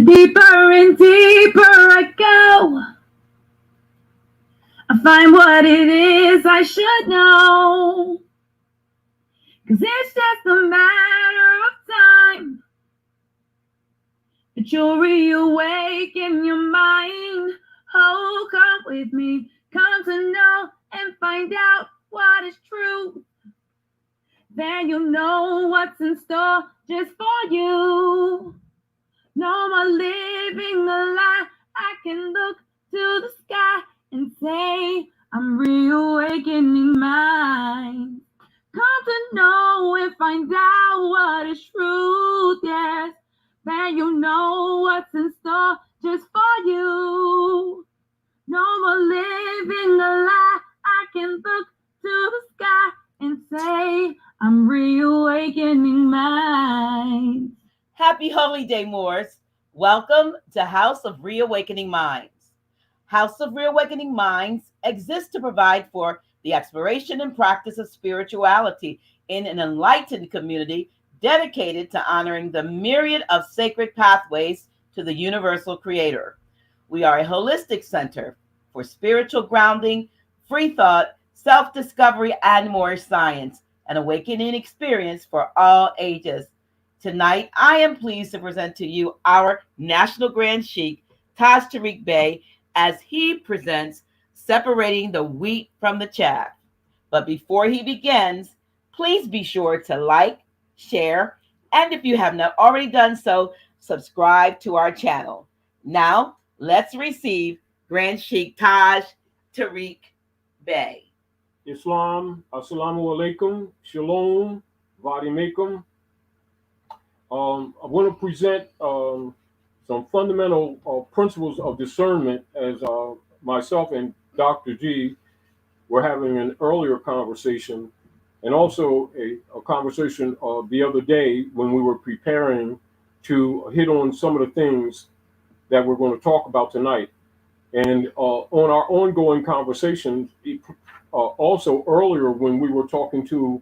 Deeper and deeper I go, I find what it is I should know. 'Cause it's just a matter of time that you'll reawaken your mind. Oh, come with me, come to know and find out what is true. Then you'll know what's in store just for you. No more living a lie. I can look to the sky and say, I'm reawakening mine. Come to know and find out what is truth, yes. Then you know what's in store just for you. No more living a lie. I can look to the sky and say, I'm reawakening mine. Happy Holy Day, Moors. Welcome to House of Reawakening Minds. House of Reawakening Minds exists to provide for the exploration and practice of spirituality in an enlightened community dedicated to honoring the myriad of sacred pathways to the universal creator. We are a holistic center for spiritual grounding, free thought, self-discovery, and more science, an awakening experience for all ages. Tonight, I am pleased to present to you our National Grand Sheik, Taj Tarik Bey, as he presents Separating the Wheat from the Chaff. But before he begins, please be sure to like, share, and if you have not already done so, subscribe to our channel. Now, let's receive Grand Sheik Taj Tarik Bey. Islam, Assalamu alaikum, Shalom, Vadimekum. I want to present some fundamental principles of discernment as myself and Dr. G were having an earlier conversation, and also a conversation the other day when we were preparing to hit on some of the things that we're going to talk about tonight. And on our ongoing conversations, also earlier when we were talking to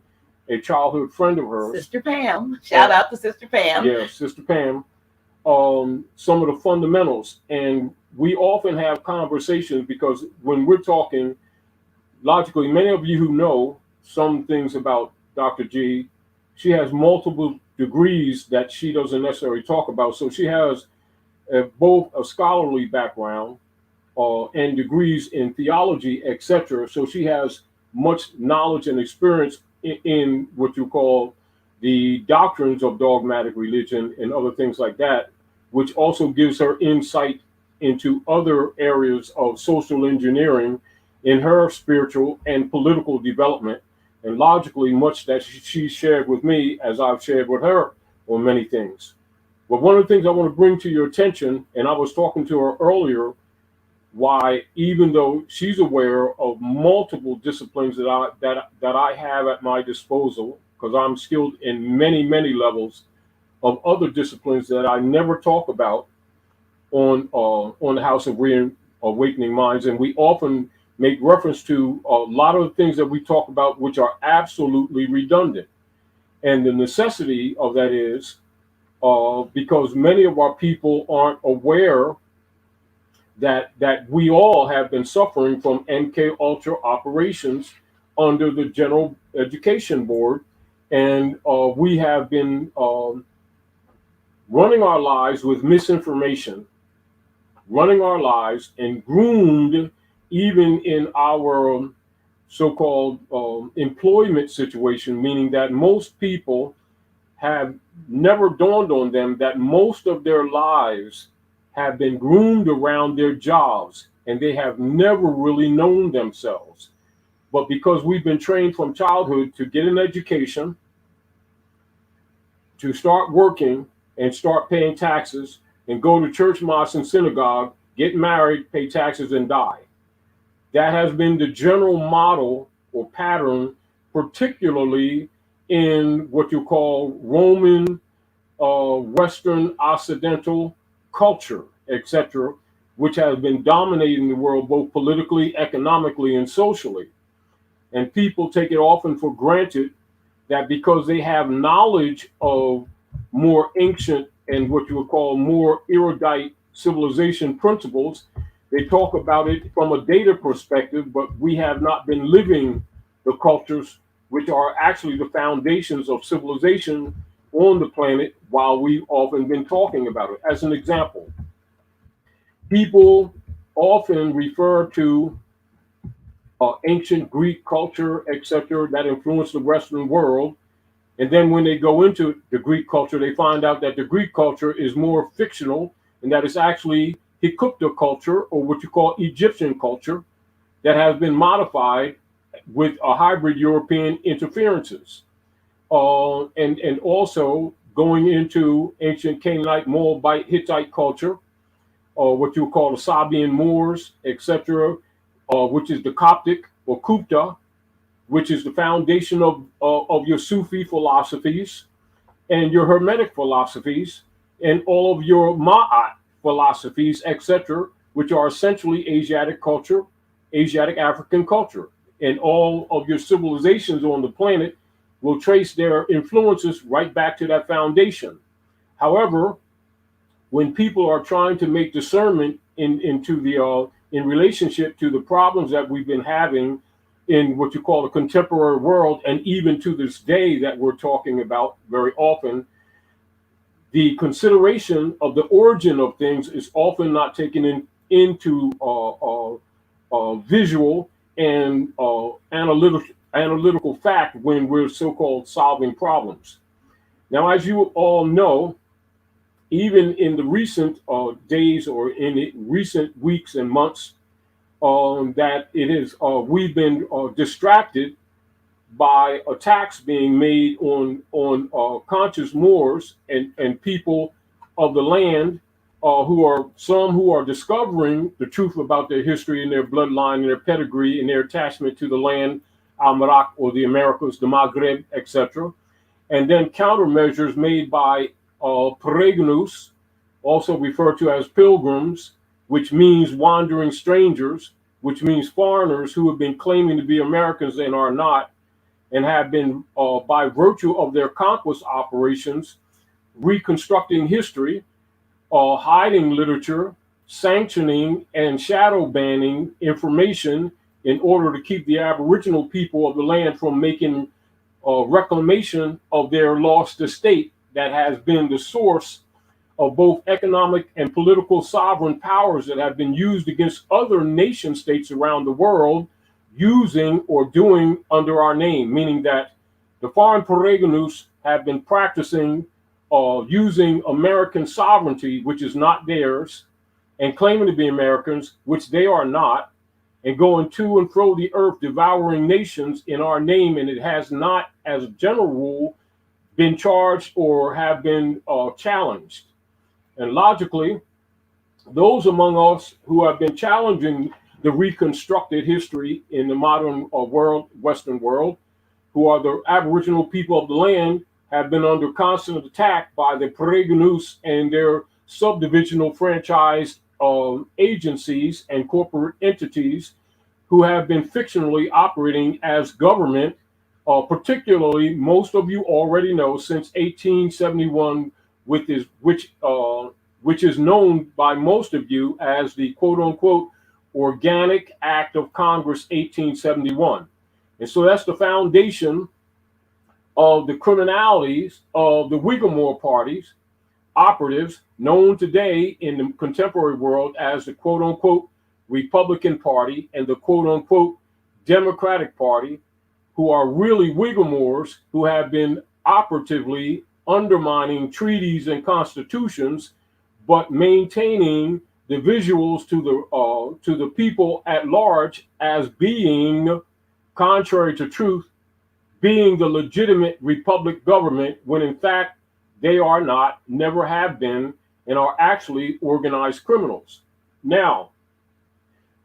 a childhood friend of hers. Sister Pam. Shout out to Sister Pam. Yeah, Sister Pam. Some of the fundamentals. And we often have conversations because when we're talking, logically, many of you who know some things about Dr. G, she has multiple degrees that she doesn't necessarily talk about. So she has both a scholarly background and degrees in theology, etc. So she has much knowledge and experience in what you call the doctrines of dogmatic religion and other things like that, which also gives her insight into other areas of social engineering in her spiritual and political development, and logically much that she shared with me as I've shared with her on many things. But one of the things I want to bring to your attention, and I was talking to her earlier, why even though she's aware of multiple disciplines that I have at my disposal, because I'm skilled in many levels of other disciplines that I never talk about on the House of Reawakening Minds, and we often make reference to a lot of the things that we talk about which are absolutely redundant. And the necessity of that is because many of our people aren't aware that we all have been suffering from MK Ultra operations under the General Education Board, and we have been running our lives with misinformation, running our lives and groomed even in our so-called employment situation, meaning that most people have never dawned on them that most of their lives have been groomed around their jobs, and they have never really known themselves. But because we've been trained from childhood to get an education, to start working and start paying taxes, and go to church, mosque, and synagogue, get married, pay taxes, and die. That has been the general model or pattern, particularly in what you call Roman, Western, Occidental culture, etc., which has been dominating the world both politically, economically, and socially. And people take it often for granted that because they have knowledge of more ancient and what you would call more erudite civilization principles. They talk about it from a data perspective, but we have not been living the cultures which are actually the foundations of civilization on the planet while we've often been talking about it. As an example, people often refer to ancient Greek culture, etc., that influenced the Western world. And then when they go into the Greek culture, they find out that the Greek culture is more fictional and that it's actually Hykupta culture, or what you call Egyptian culture, that has been modified with a hybrid European interferences. And also going into ancient Canaanite, Moabite, Hittite culture, or what you would call the Sabian Moors, etc., which is the Coptic or Kupta, which is the foundation of your Sufi philosophies and your Hermetic philosophies and all of your Ma'at philosophies, etc., which are essentially Asiatic culture, Asiatic African culture. And all of your civilizations on the planet will trace their influences right back to that foundation. However, when people are trying to make discernment in relationship to the problems that we've been having in what you call the contemporary world, and even to this day that we're talking about very often, the consideration of the origin of things is often not taken into visual and analytical fact when we're so-called solving problems. Now, as you all know, even in the recent days or in the recent weeks and months, that it is we've been distracted by attacks being made on conscious Moors and people of the land who are discovering the truth about their history and their bloodline and their pedigree and their attachment to the land, Al-Marak, or the Americas, the Maghreb, etc. And then countermeasures made by peregrinos, also referred to as pilgrims, which means wandering strangers, which means foreigners who have been claiming to be Americans and are not, and have been, by virtue of their conquest operations, reconstructing history, hiding literature, sanctioning and shadow banning information in order to keep the Aboriginal people of the land from making reclamation of their lost estate that has been the source of both economic and political sovereign powers that have been used against other nation states around the world, using or doing under our name, meaning that the foreign peregrinos have been practicing using American sovereignty, which is not theirs, and claiming to be Americans, which they are not, and going to and fro the earth, devouring nations in our name, and it has not, as a general rule, been charged or have been challenged. And logically, those among us who have been challenging the reconstructed history in the modern world, Western world, who are the Aboriginal people of the land, have been under constant attack by the peregrinos and their subdivisional franchise agencies and corporate entities who have been fictionally operating as government, particularly, most of you already know, since 1871, which is known by most of you as the quote-unquote Organic Act of Congress 1871. And so that's the foundation of the criminalities of the Whiggamore parties, operatives known today in the contemporary world as the quote-unquote Republican Party and the quote-unquote Democratic Party, who are really Whiggamores who have been operatively undermining treaties and constitutions, but maintaining the visuals to the people at large as being, contrary to truth, being the legitimate republic government, when in fact they are not, never have been, and are actually organized criminals. Now,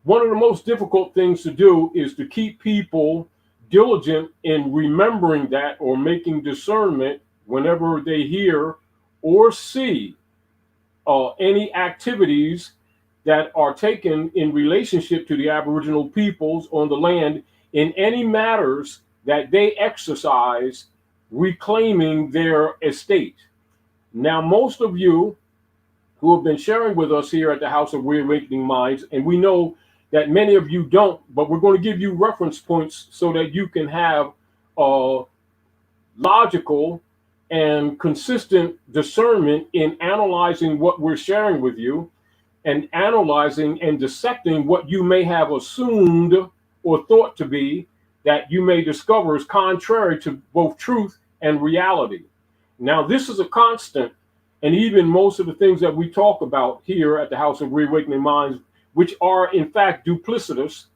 one of the most difficult things to do is to keep people diligent in remembering that, or making discernment whenever they hear or see any activities that are taken in relationship to the Aboriginal peoples on the land in any matters that they exercise reclaiming their estate. Now, most of you who have been sharing with us here at the House of Reawakening Minds, and we know that many of you don't, but we're going to give you reference points so that you can have logical and consistent discernment in analyzing what we're sharing with you, and analyzing and dissecting what you may have assumed or thought to be that you may discover is contrary to both truth and reality. Now, this is a constant, and even most of the things that we talk about here at the House of Reawakening Minds, which are in fact duplicitous,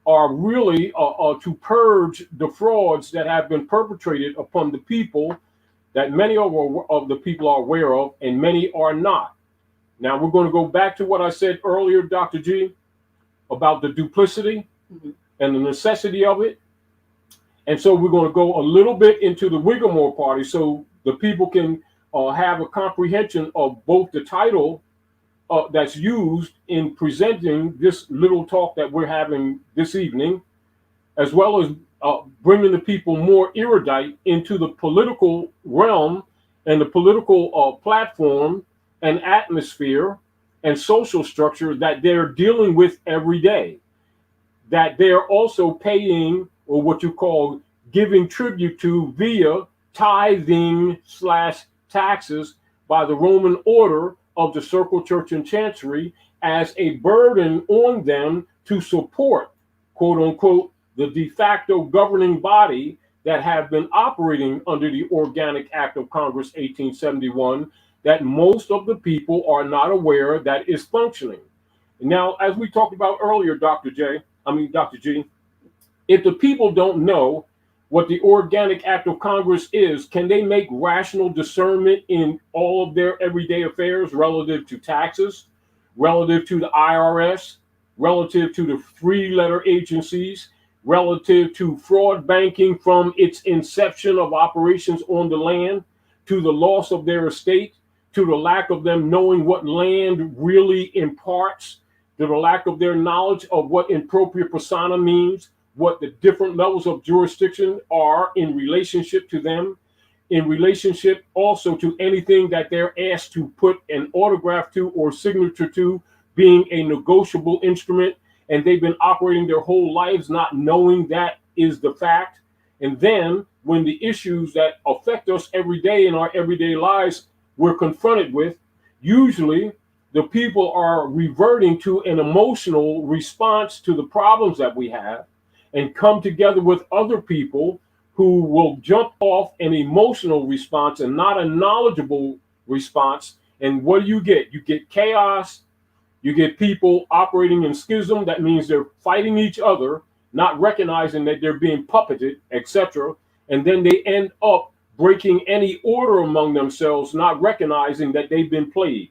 are really to purge the frauds that have been perpetrated upon the people that many of the people are aware of and many are not. Now, we're going to go back to what I said earlier, Dr. G, about the duplicity and the necessity of it. And so we're going to go a little bit into the Whiggamore party so the people can have a comprehension of both the title that's used in presenting this little talk that we're having this evening, as well as bringing the people more erudite into the political realm and the political platform and atmosphere and social structure that they're dealing with every day, that they're also paying, or what you call giving tribute to via tithing/taxes by the Roman order of the Circle Church and Chancery as a burden on them to support, quote unquote, the de facto governing body that have been operating under the Organic Act of Congress 1871, that most of the people are not aware that is functioning. Now, as we talked about earlier, Dr. G, if the people don't know what the Organic Act of Congress is, can they make rational discernment in all of their everyday affairs relative to taxes, relative to the IRS, relative to the three-letter agencies, relative to fraud banking from its inception of operations on the land, to the loss of their estate, to the lack of them knowing what land really imparts, to the lack of their knowledge of what impropria persona means, what the different levels of jurisdiction are in relationship to them, in relationship also to anything that they're asked to put an autograph to or signature to being a negotiable instrument, and they've been operating their whole lives not knowing that is the fact. And then when the issues that affect us every day in our everyday lives we're confronted with, usually the people are reverting to an emotional response to the problems that we have, and come together with other people who will jump off an emotional response and not a knowledgeable response. And what do? You get chaos. You get people operating in schism. That means they're fighting each other, not recognizing that they're being puppeted, etc. And then they end up breaking any order among themselves, not recognizing that they've been played.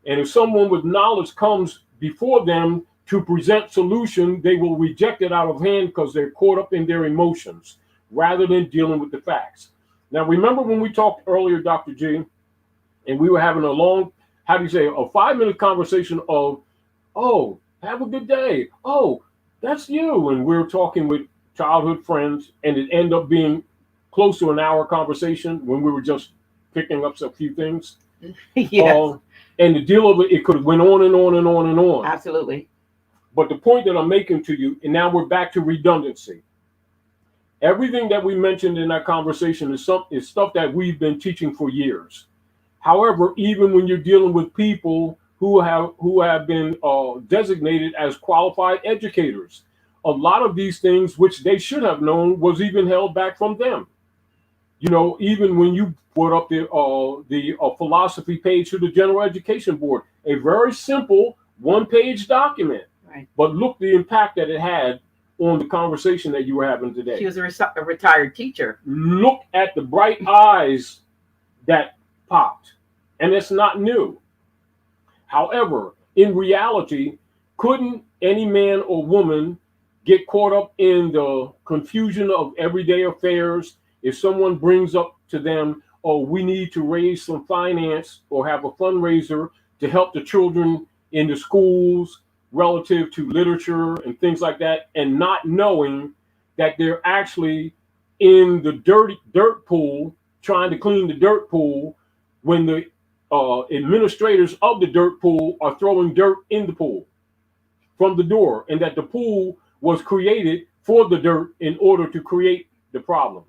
And if someone with knowledge comes before them to present solution, they will reject it out of hand because they're caught up in their emotions rather than dealing with the facts. Now, remember when we talked earlier, Dr. G, and we were having a long, a 5-minute conversation of, oh, have a good day. Oh, that's you. And we were talking with childhood friends, and it ended up being close to an hour conversation when we were just picking up a few things. Yes. And the deal of it could have went on and on and on and on. Absolutely. But the point that I'm making to you, and now we're back to redundancy. Everything that we mentioned in that conversation is stuff that we've been teaching for years. However, even when you're dealing with people who have been designated as qualified educators, a lot of these things which they should have known was even held back from them. You know, even when you put up the philosophy page to the General Education Board, a very simple one-page document. Right. But look the impact that it had on the conversation that you were having today. She was a retired teacher. Look at the bright eyes that popped. And it's not new. However, in reality, couldn't any man or woman get caught up in the confusion of everyday affairs if someone brings up to them, oh, we need to raise some finance or have a fundraiser to help the children in the schools relative to literature and things like that, and not knowing that they're actually in the dirt pool, trying to clean the dirt pool when the administrators of the dirt pool are throwing dirt in the pool from the door, and that the pool was created for the dirt in order to create the problem.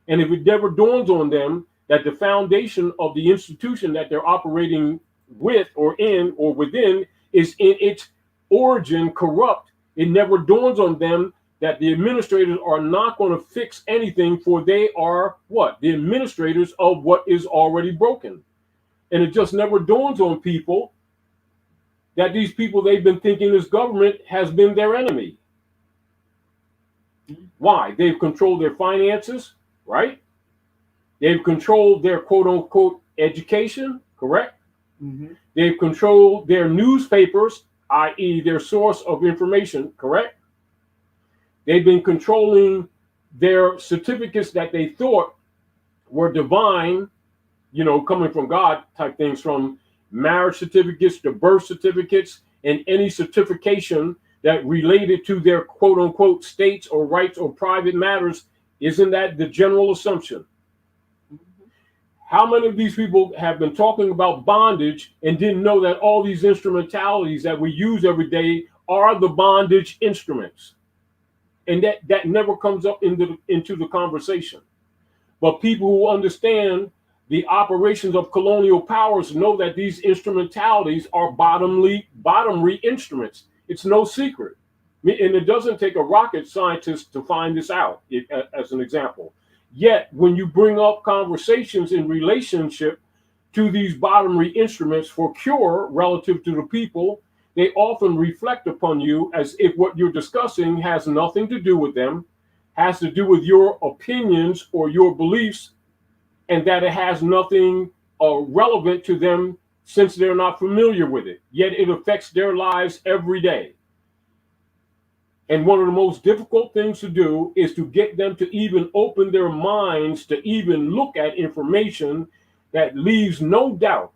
And if it never dawns on them that the foundation of the institution that they're operating with or in or within is in its origin corrupt, it never dawns on them that the administrators are not going to fix anything, for they are what? The administrators of what is already broken. And it just never dawns on people that these people they've been thinking this government has been their enemy. Why? They've controlled their finances, right? They've controlled their quote unquote education, correct? Mm-hmm. They've controlled their newspapers, i.e., their source of information, correct? They've been controlling their certificates that they thought were divine, you know, coming from God type things, from marriage certificates to birth certificates and any certification that related to their quote unquote states or rights or private matters. Isn't that the general assumption? How many of these people have been talking about bondage and didn't know that all these instrumentalities that we use every day are the bondage instruments? And that never comes up into the conversation. But people who understand the operations of colonial powers know that these instrumentalities are bottomry instruments. It's no secret. And it doesn't take a rocket scientist to find this out, as an example. Yet, when you bring up conversations in relationship to these bottomry instruments for cure relative to the people, they often reflect upon you as if what you're discussing has nothing to do with them, has to do with your opinions or your beliefs, and that it has nothing relevant to them since they're not familiar with it. Yet it affects their lives every day. And one of the most difficult things to do is to get them to even open their minds to even look at information that leaves no doubt,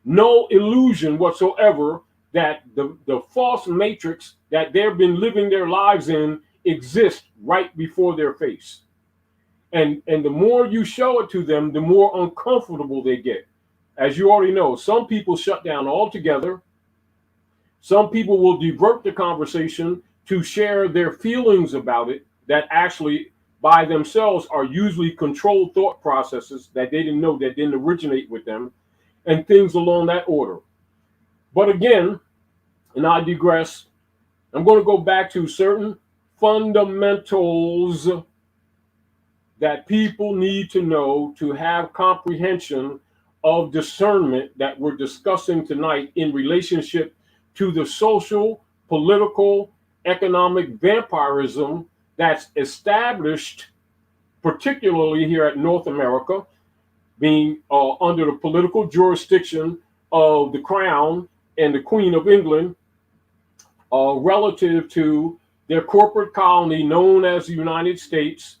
no illusion whatsoever that the false matrix that they've been living their lives in exists right before their face. And the more you show it to them, the more uncomfortable they get. As you already know, some people shut down altogether. Some people will divert the conversation to share their feelings about it that actually by themselves are usually controlled thought processes that they didn't know, that didn't originate with them, and things along that order. But again, and I digress, I'm going to go back to certain fundamentals that people need to know to have comprehension of discernment that we're discussing tonight in relationship to the social, political, economic vampirism that's established, particularly here at North America, being under the political jurisdiction of the Crown and the Queen of England, relative to their corporate colony known as the United States,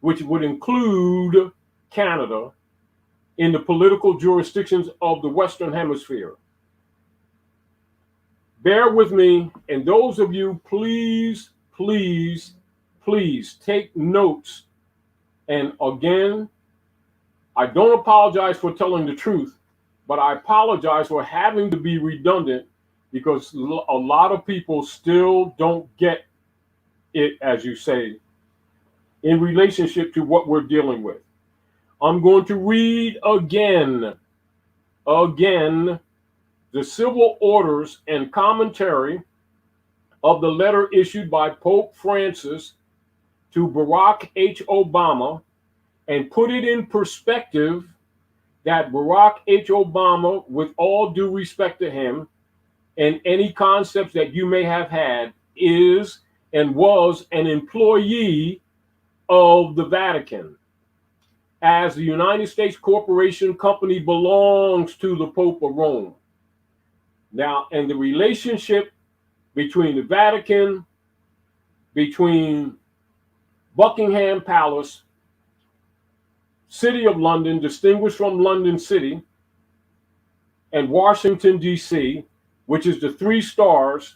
which would include Canada, in the political jurisdictions of the Western Hemisphere. Bear with me, and those of you, please, please, please take notes. And again, I don't apologize for telling the truth, but I apologize for having to be redundant because a lot of people still don't get it, as you say, in relationship to what we're dealing with. I'm going to read again, the civil orders and commentary of the letter issued by Pope Francis to Barack H. Obama, and put it in perspective that Barack H. Obama, with all due respect to him and any concepts that you may have had, is and was an employee of the Vatican, as the United States Corporation Company belongs to the Pope of Rome. Now, and the relationship between the Vatican, between Buckingham Palace, City of London, distinguished from London City, and Washington, D.C., which is the 3 stars,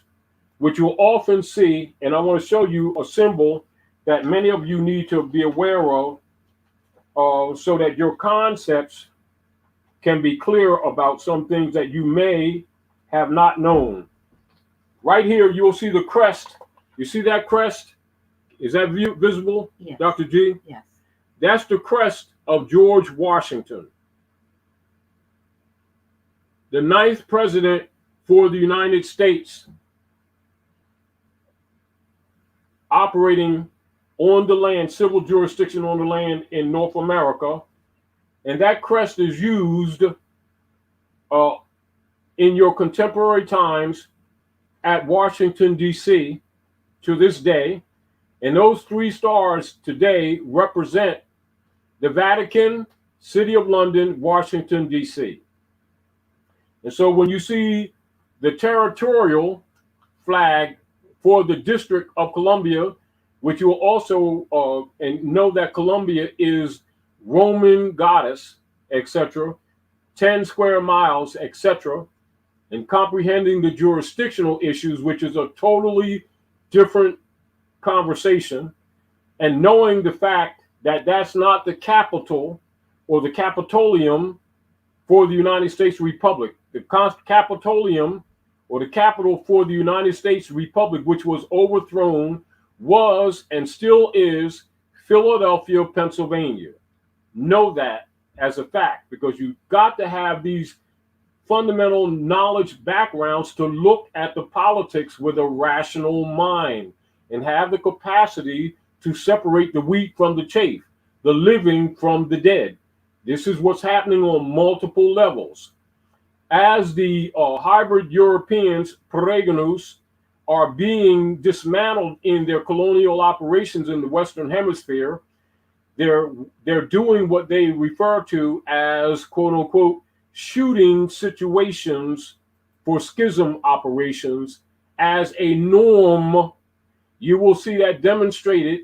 which you'll often see, and I want to show you a symbol that many of you need to be aware of, so that your concepts can be clear about some things that you may have not known. Right here, you'll see the crest. You see that crest? Is that visible, Yes. Dr. G? Yes. That's the crest of George Washington, the 9th president for the United States, operating on the land, civil jurisdiction on the land in North America. And that crest is used in your contemporary times at Washington, D.C. to this day. And those 3 stars today represent the Vatican, City of London, Washington, D.C. And so when you see the territorial flag for the District of Columbia, which you will also and know that Columbia is Roman goddess, etc., 10 square miles, etc., and comprehending the jurisdictional issues, which is a totally different conversation, and knowing the fact that that's not the capital or the Capitolium for the United States Republic. The Capitolium, or the capital for the United States Republic, which was overthrown, was and still is Philadelphia, Pennsylvania. Know that as a fact, because you've got to have these fundamental knowledge backgrounds to look at the politics with a rational mind and have the capacity to separate the wheat from the chaff, the living from the dead. This is what's happening on multiple levels. As the hybrid Europeans, Peregrinus, are being dismantled in their colonial operations in the Western Hemisphere, they're doing what they refer to as, quote unquote, shooting situations for schism operations as a norm. You will see that demonstrated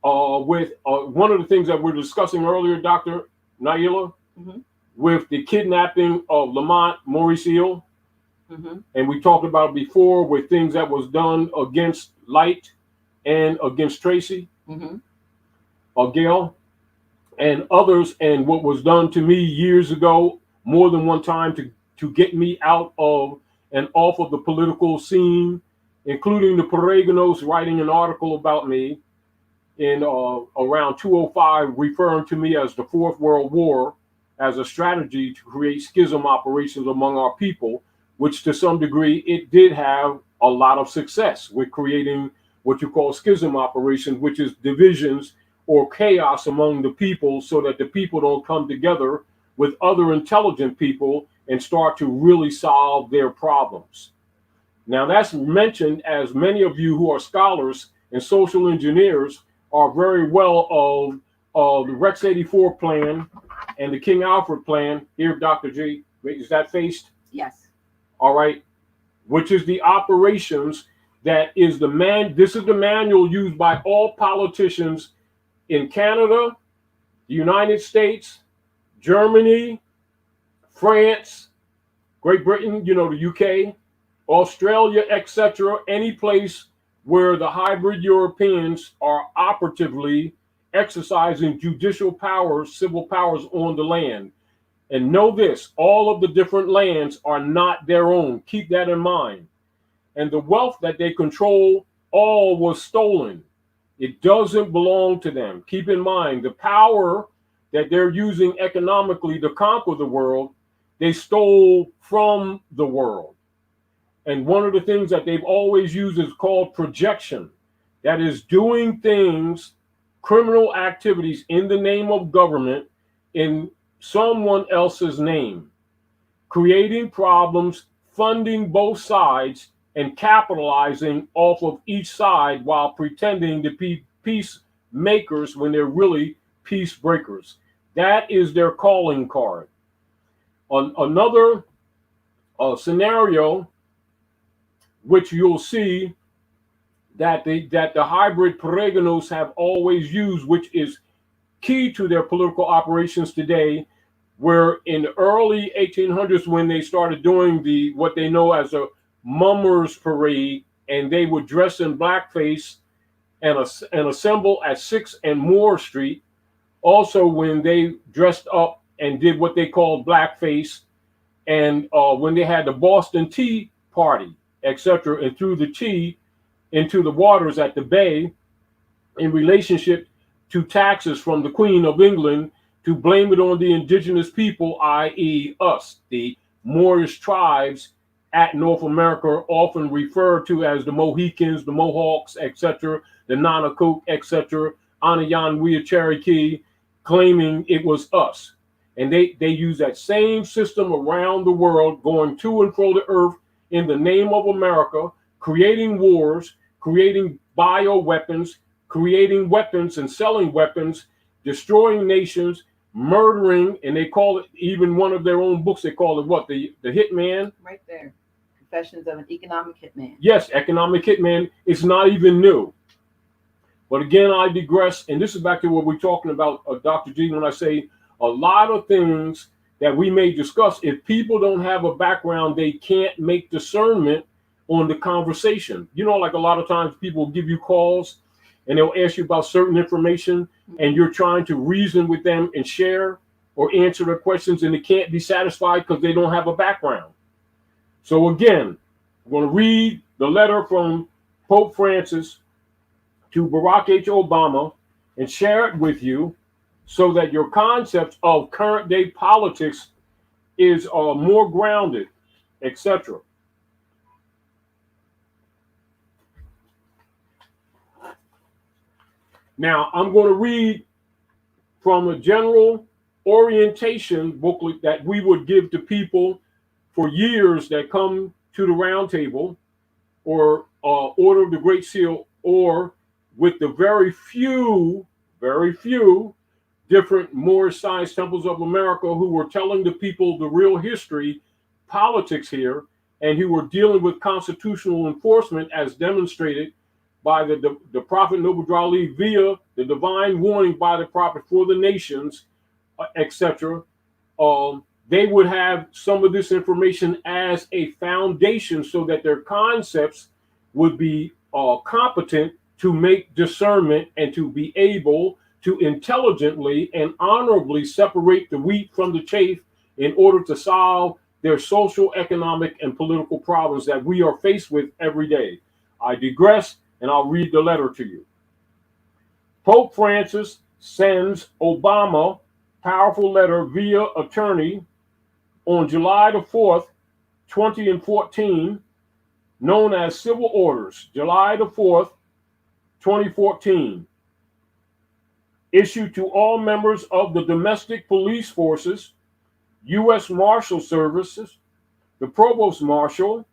with one of the things that we were discussing earlier, Dr. Naila, with the kidnapping of Lamont Mauricio. And we talked about before with things that was done against Light and against Tracy, or Gail, and others, and what was done to me years ago, more than one time, to get me out of and off of the political scene, including the Peregrinos writing an article about me in around 205, referring to me as the Fourth World War as a strategy to create schism operations among our people, which to some degree it did have a lot of success with creating what you call schism operations, which is divisions or chaos among the people, so that the people don't come together with other intelligent people and start to really solve their problems. Now, that's mentioned, as many of you who are scholars and social engineers are very well of the Rex 84 plan and the King Alfred plan. Here, Dr. G, is that faced? Yes. All right. Which is the operations that is this is the manual used by all politicians in Canada, the United States, Germany, France, Great Britain, the UK, Australia, etc., any place where the hybrid Europeans are operatively exercising judicial powers, civil powers on the land. And know this, all of the different lands are not their own. Keep that in mind. And the wealth that they control, all was stolen. It doesn't belong to them. Keep in mind, the power that they're using economically to conquer the world, they stole from the world. And one of the things that they've always used is called projection. That is doing things, criminal activities in the name of government in someone else's name, creating problems, funding both sides, and capitalizing off of each side while pretending to be peacemakers when they're really peace breakers. That is their calling card. Another scenario, which you'll see that the hybrid Peregrinos have always used, which is key to their political operations today, where in the early 1800s, when they started doing what they know as a mummers parade, and they would dress in blackface and assemble at 6th and Moore Street. Also, when they dressed up and did what they called blackface. And when they had the Boston Tea Party, etc., and threw the tea into the waters at the Bay in relationship to taxes from the Queen of England, to blame it on the indigenous people, i.e. us, the Moorish tribes at North America, often referred to as the Mohicans, the Mohawks, etc., the Nanakook, etc., Anayanwea Cherokee, claiming it was us. And they use that same system around the world, going to and fro the earth in the name of America, creating wars, creating bioweapons, creating weapons and selling weapons, destroying nations, murdering, and they call it, even one of their own books, they call it what? The hitman? Right there. Confessions of an Economic Hitman. Yes, economic hitman. It's not even new. But again, I digress, and this is back to what we're talking about, Dr. G, when I say a lot of things that we may discuss, if people don't have a background, they can't make discernment on the conversation. You know, like a lot of times people give you calls and they'll ask you about certain information, and you're trying to reason with them and share or answer their questions, and they can't be satisfied because they don't have a background. So again, I'm going to read the letter from Pope Francis to Barack H. Obama and share it with you so that your concepts of current day politics is more grounded, etc. Now, I'm going to read from a general orientation booklet that we would give to people for years that come to the round table, or Order of the Great Seal, or with the very few different Moorish Science Temples of America who were telling the people the real history, politics here, and who were dealing with constitutional enforcement as demonstrated by the Prophet Noble Drew Ali via the divine warning by the Prophet for the nations, etc. They would have some of this information as a foundation so that their concepts would be competent to make discernment and to be able to intelligently and honorably separate the wheat from the chaff in order to solve their social, economic, and political problems that we are faced with every day. I digress, and I'll read the letter to you. Pope Francis sends Obama powerful letter via attorney on July the 4th, 2014, known as Civil Orders, July the 4th, 2014. Issued to all members of the domestic police forces, U.S. Marshal Services, the Provost Marshal,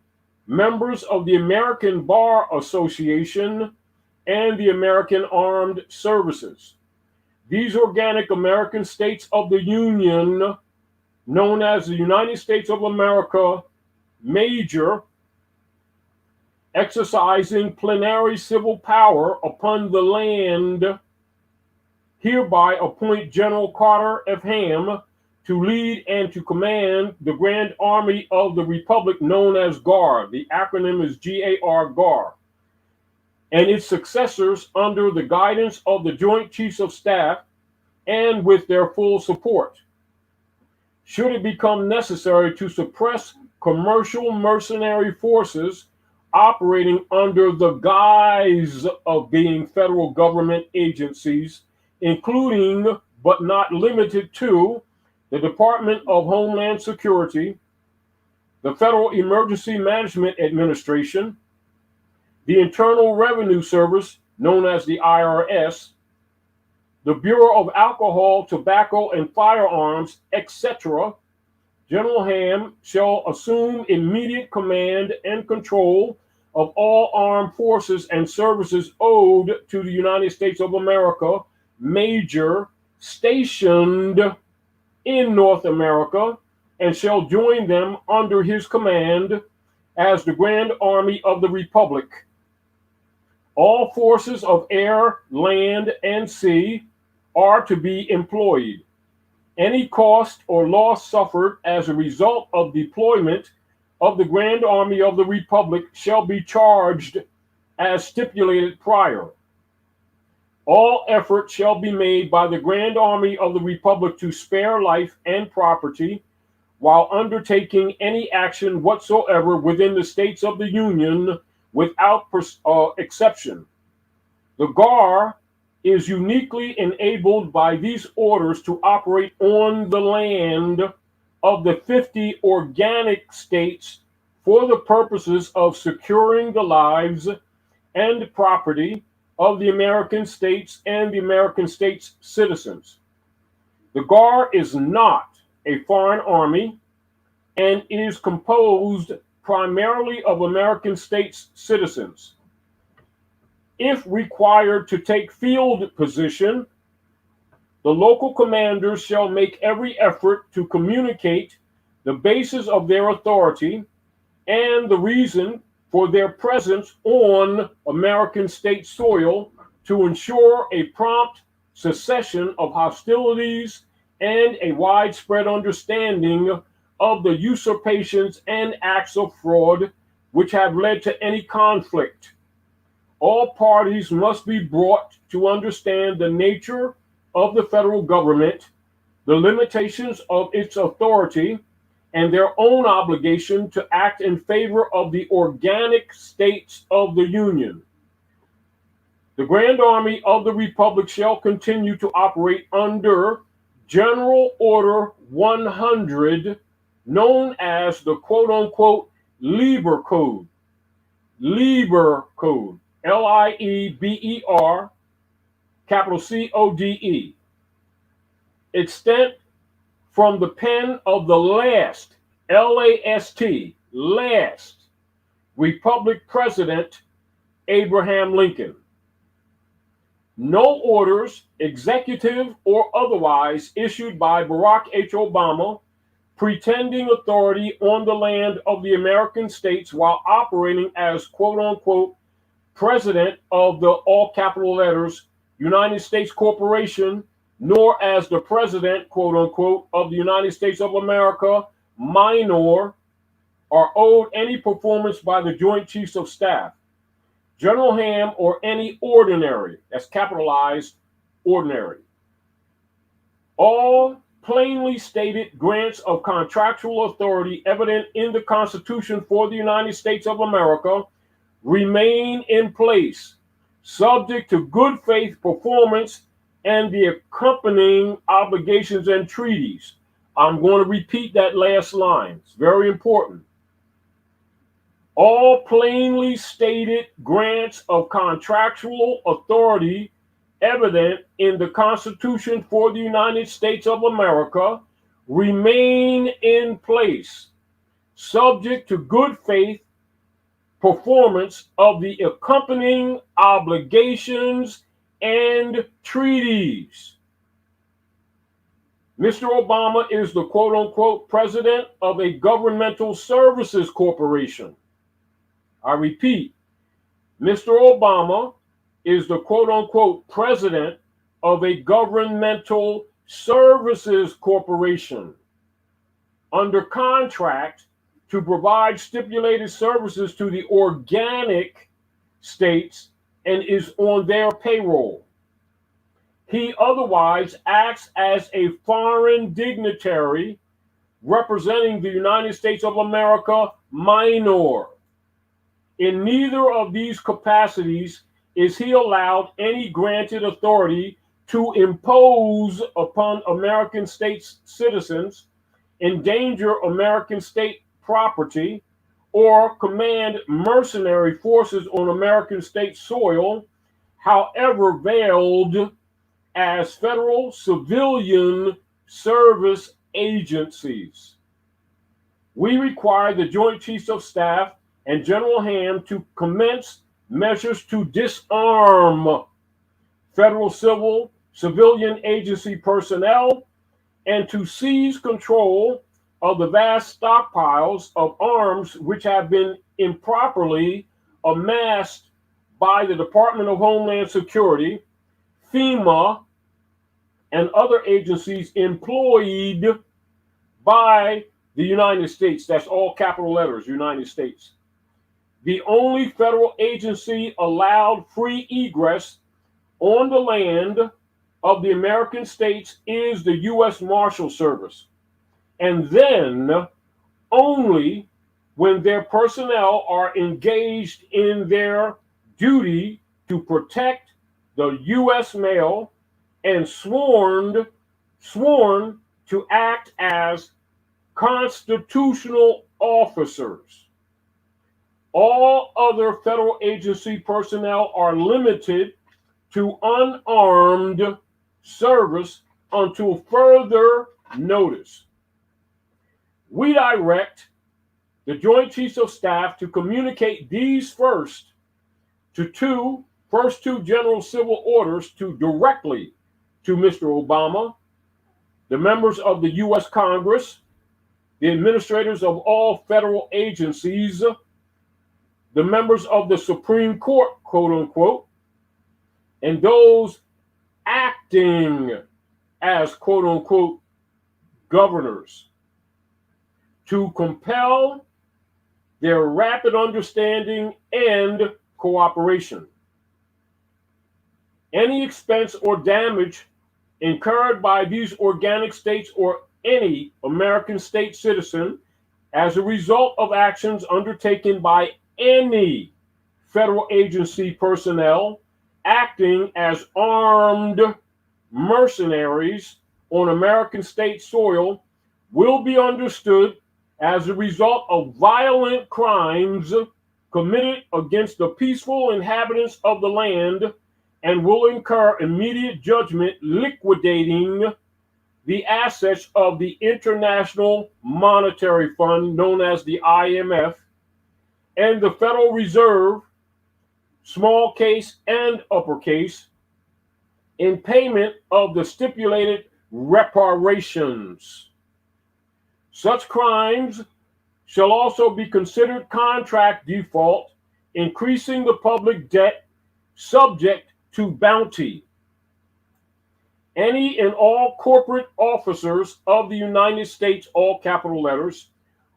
members of the American Bar Association, and the American Armed Services. These organic American states of the Union, known as the United States of America, major, exercising plenary civil power upon the land, hereby appoint General Carter F. Ham to lead and to command the Grand Army of the Republic, known as GAR. The acronym is GAR, GAR, and its successors under the guidance of the Joint Chiefs of Staff and with their full support. Should it become necessary to suppress commercial mercenary forces operating under the guise of being federal government agencies, including but not limited to the Department of Homeland Security, the Federal Emergency Management Administration, the Internal Revenue Service, known as the IRS, the Bureau of Alcohol, Tobacco, and Firearms, etc., General Ham shall assume immediate command and control of all armed forces and services owed to the United States of America, major, stationed in North America, and shall join them under his command as the Grand Army of the Republic. All forces of air, land, and sea are to be employed. Any cost or loss suffered as a result of deployment of the Grand Army of the Republic shall be charged as stipulated prior. All effort shall be made by the Grand Army of the Republic to spare life and property while undertaking any action whatsoever within the states of the Union without exception. The GAR is uniquely enabled by these orders to operate on the land of the 50 organic states for the purposes of securing the lives and property of the American states and the American states' citizens. The GAR is not a foreign army and is composed primarily of American states' citizens. If required to take field position, the local commanders shall make every effort to communicate the basis of their authority and the reason for their presence on American state soil to ensure a prompt cessation of hostilities and a widespread understanding of the usurpations and acts of fraud which have led to any conflict. All parties must be brought to understand the nature of the federal government, the limitations of its authority, and their own obligation to act in favor of the organic states of the Union. The Grand Army of the Republic shall continue to operate under General Order 100, known as the quote-unquote Lieber Code. Lieber Code, Lieber, capital CODE. Extant from the pen of the last, last Republic President Abraham Lincoln. No orders, executive or otherwise, issued by Barack H. Obama pretending authority on the land of the American states while operating as quote-unquote President of the all capital letters United States Corporation, nor as the President, quote unquote, of the United States of America, minor, are owed any performance by the Joint Chiefs of Staff, General Ham, or any ordinary, that's capitalized ordinary. All plainly stated grants of contractual authority evident in the Constitution for the United States of America remain in place, subject to good faith performance and the accompanying obligations and treaties. I'm going to repeat that last line. It's very important. All plainly stated grants of contractual authority evident in the Constitution for the United States of America remain in place, subject to good faith performance of the accompanying obligations and treaties. Mr. Obama is the quote-unquote president of a governmental services corporation. I repeat, Mr. Obama is the quote-unquote president of a governmental services corporation under contract to provide stipulated services to the organic states and is on their payroll. He otherwise acts as a foreign dignitary representing the United States of America minor. In neither of these capacities is he allowed any granted authority to impose upon American states' citizens, endanger American state property, or command mercenary forces on American state soil, however veiled as federal civilian service agencies. We require the Joint Chiefs of Staff and General Ham to commence measures to disarm federal civilian agency personnel and to seize control of the vast stockpiles of arms which have been improperly amassed by the Department of Homeland Security, FEMA, and other agencies employed by the United States. That's all capital letters, United States. The only federal agency allowed free egress on the land of the American states is the U.S. Marshal Service, and then only when their personnel are engaged in their duty to protect the U.S. mail and sworn to act as constitutional officers. All other federal agency personnel are limited to unarmed service until further notice. We direct the Joint Chiefs of Staff to communicate these first two general civil orders directly to Mr. Obama, the members of the U.S. Congress, the administrators of all federal agencies, the members of the Supreme Court, quote unquote, and those acting as, quote unquote, governors, to compel their rapid understanding and cooperation. Any expense or damage incurred by these organic states or any American state citizen as a result of actions undertaken by any federal agency personnel acting as armed mercenaries on American state soil will be understood as a result of violent crimes committed against the peaceful inhabitants of the land and will incur immediate judgment liquidating the assets of the International Monetary Fund, known as the IMF, and the Federal Reserve, small case and uppercase, in payment of the stipulated reparations. Such crimes shall also be considered contract default, increasing the public debt subject to bounty. Any and all corporate officers of the United States, all capital letters,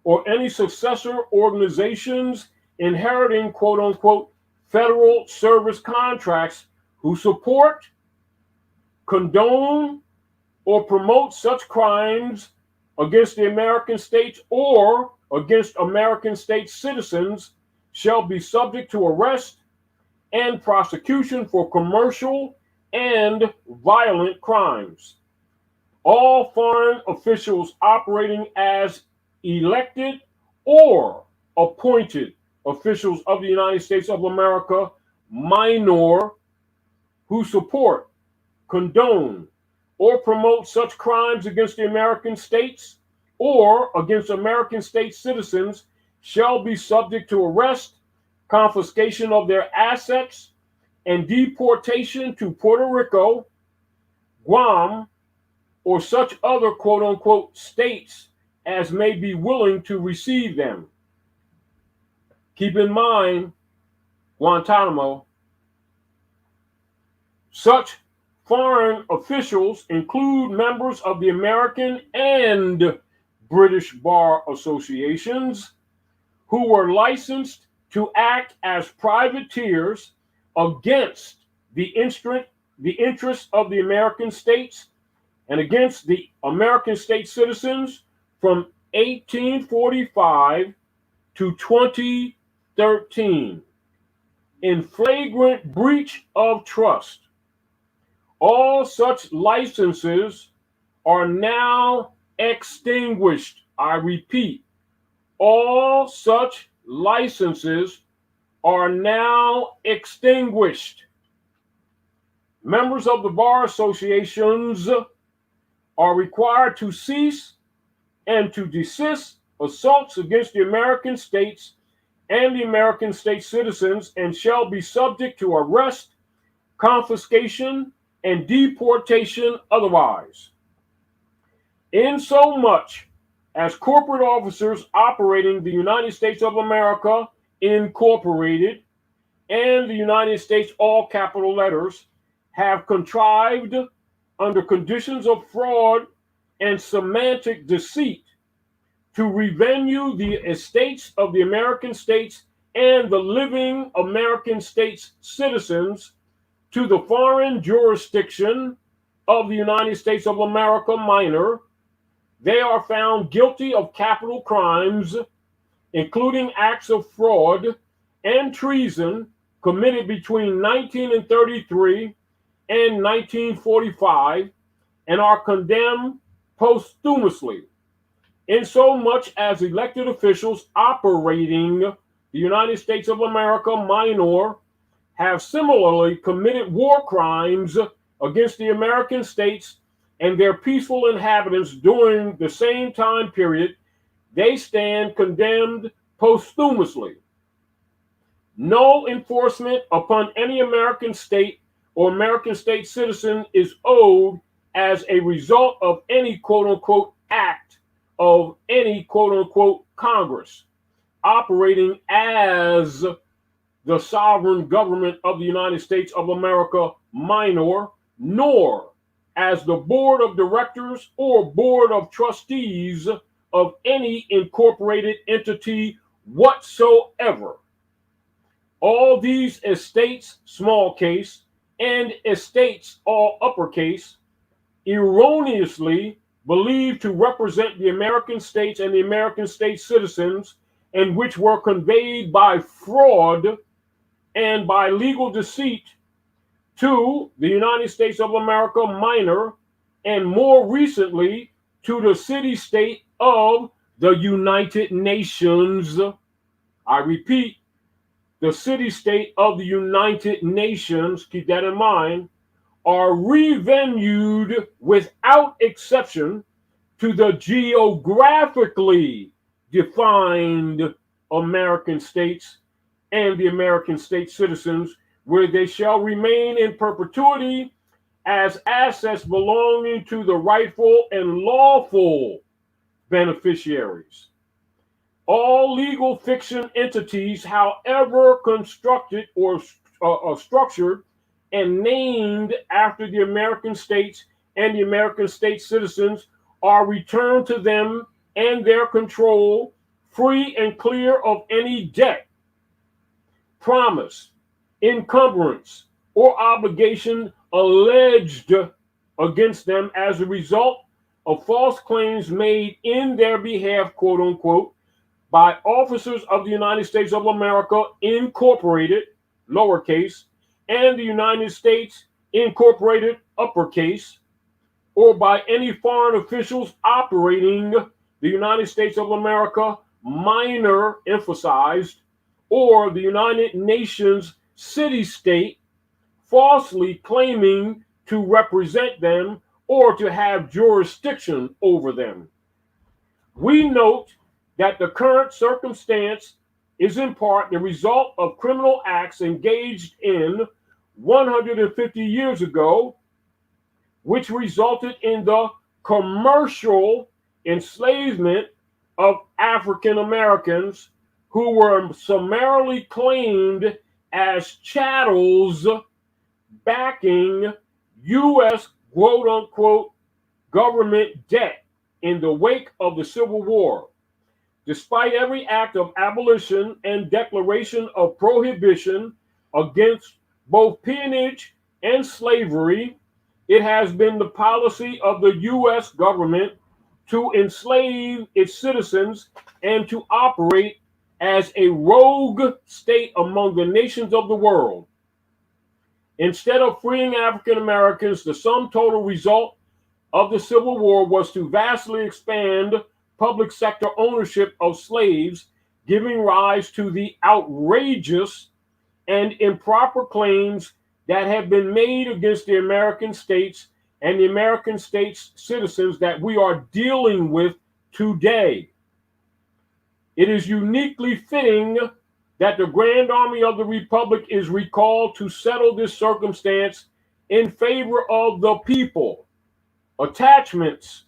or any successor organizations inheriting, quote unquote, federal service contracts who support, condone, or promote such crimes against the American states or against American state citizens shall be subject to arrest and prosecution for commercial and violent crimes. All foreign officials operating as elected or appointed officials of the United States of America, minor, who support, condone, or promote such crimes against the American states or against American state citizens shall be subject to arrest, confiscation of their assets, and deportation to Puerto Rico, Guam, or such other quote unquote states as may be willing to receive them. Keep in mind, Guantanamo. Such foreign officials include members of the American and British bar associations who were licensed to act as privateers against the interests of the American states and against the American state citizens from 1845 to 2013 in flagrant breach of trust. All such licenses are now extinguished. I repeat, all such licenses are now extinguished. Members of the bar associations are required to cease and to desist assaults against the American states and the American state citizens and shall be subject to arrest, confiscation, and deportation otherwise. Insomuch as corporate officers operating the United States of America Incorporated and the United States, all capital letters, have contrived under conditions of fraud and semantic deceit to revenue the estates of the American states and the living American states citizens to the foreign jurisdiction of the United States of America minor, they are found guilty of capital crimes, including acts of fraud and treason committed between 1933 and 1945, and are condemned posthumously, insomuch as elected officials operating the United States of America minor have similarly committed war crimes against the American states and their peaceful inhabitants during the same time period. They stand condemned posthumously. No enforcement upon any American state or American state citizen is owed as a result of any quote-unquote act of any quote-unquote Congress operating as the sovereign government of the United States of America minor, nor as the board of directors or board of trustees of any incorporated entity whatsoever. All these estates, small case, and estates, all uppercase, erroneously believed to represent the American states and the American state citizens, and which were conveyed by fraud and by legal deceit to the United States of America minor, and more recently to the city-state of the United Nations. I repeat, the city-state of the United Nations, keep that in mind, are revenued without exception to the geographically defined American states and the American state citizens, where they shall remain in perpetuity as assets belonging to the rightful and lawful beneficiaries. All legal fiction entities, however constructed or structured and named after the American states and the American state citizens, are returned to them and their control, free and clear of any debt, promise, encumbrance, or obligation alleged against them as a result of false claims made in their behalf, quote unquote, by officers of the United States of America Incorporated, lowercase, and the United States Incorporated, uppercase, or by any foreign officials operating the United States of America minor, emphasized, or the United Nations city-state, falsely claiming to represent them or to have jurisdiction over them. We note that the current circumstance is in part the result of criminal acts engaged in 150 years ago, which resulted in the commercial enslavement of African Americans who were summarily claimed as chattels backing U.S. quote unquote government debt in the wake of the Civil War. Despite every act of abolition and declaration of prohibition against both peonage and slavery, it has been the policy of the U.S. government to enslave its citizens and to operate as a rogue state among the nations of the world. Instead of freeing African Americans, the sum total result of the Civil War was to vastly expand public sector ownership of slaves, giving rise to the outrageous and improper claims that have been made against the American states and the American states' citizens that we are dealing with today. It is uniquely fitting that the Grand Army of the Republic is recalled to settle this circumstance in favor of the people. Attachments,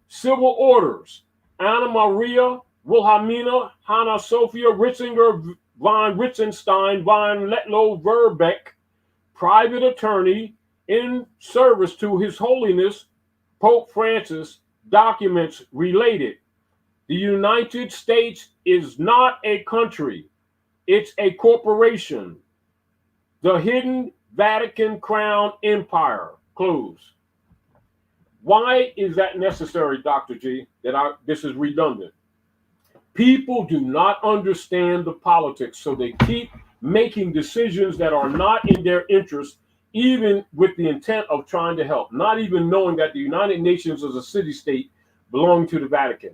civil orders, Anna Maria Wilhelmina Hanna Sophia Ritzinger von Ritzenstein von Letlow Verbeck, private attorney in service to His Holiness Pope Francis, documents related. The United States is not a country, it's a corporation. The hidden Vatican Crown Empire. Close. Why is that necessary, Dr. G? This is redundant. People do not understand the politics, so they keep making decisions that are not in their interest, even with the intent of trying to help, not even knowing that the United Nations is a city-state belonging to the Vatican.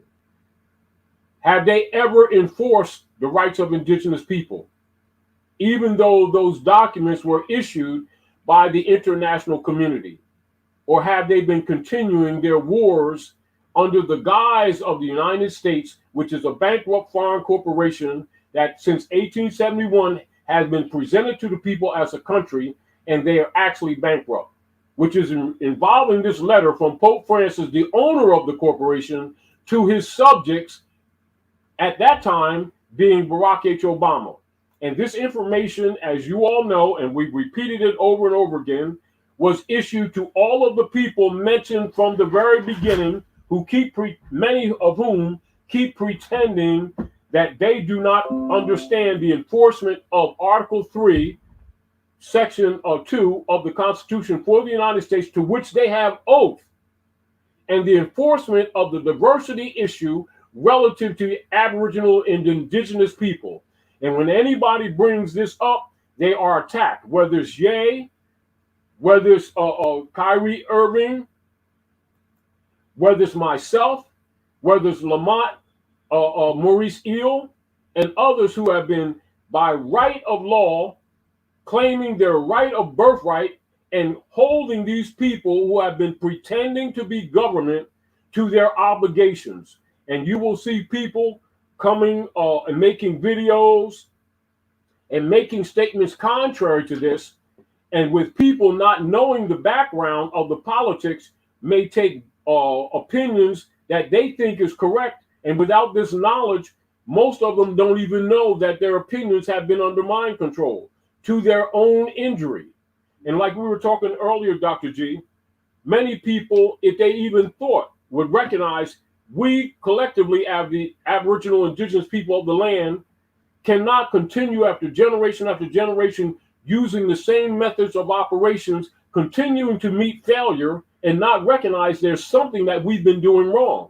Have they ever enforced the rights of indigenous people, even though those documents were issued by the international community? Or have they been continuing their wars under the guise of the United States, which is a bankrupt foreign corporation that since 1871 has been presented to the people as a country, and they are actually bankrupt, which is involving this letter from Pope Francis, the owner of the corporation, to his subjects at that time being Barack H. Obama. And this information, as you all know, and we've repeated it over and over again, was issued to all of the people mentioned from the very beginning, who many of whom keep pretending that they do not understand the enforcement of Article 3, Section 2 of the Constitution for the United States, to which they have oath, and the enforcement of the diversity issue relative to Aboriginal and indigenous people. And when anybody brings this up, they are attacked, whether it's Ye, whether it's Kyrie Irving, whether it's myself, whether it's Lamont, Maurice Eel, and others who have been, by right of law, claiming their right of birthright and holding these people who have been pretending to be government to their obligations. And you will see people coming and making videos and making statements contrary to this, and with people not knowing the background of the politics, may take opinions that they think is correct. And without this knowledge, most of them don't even know that their opinions have been under mind control to their own injury. And like we were talking earlier, Dr. G, many people, if they even thought, would recognize we collectively, as the Aboriginal indigenous people of the land, cannot continue after generation using the same methods of operations, continuing to meet failure and not recognize there's something that we've been doing wrong.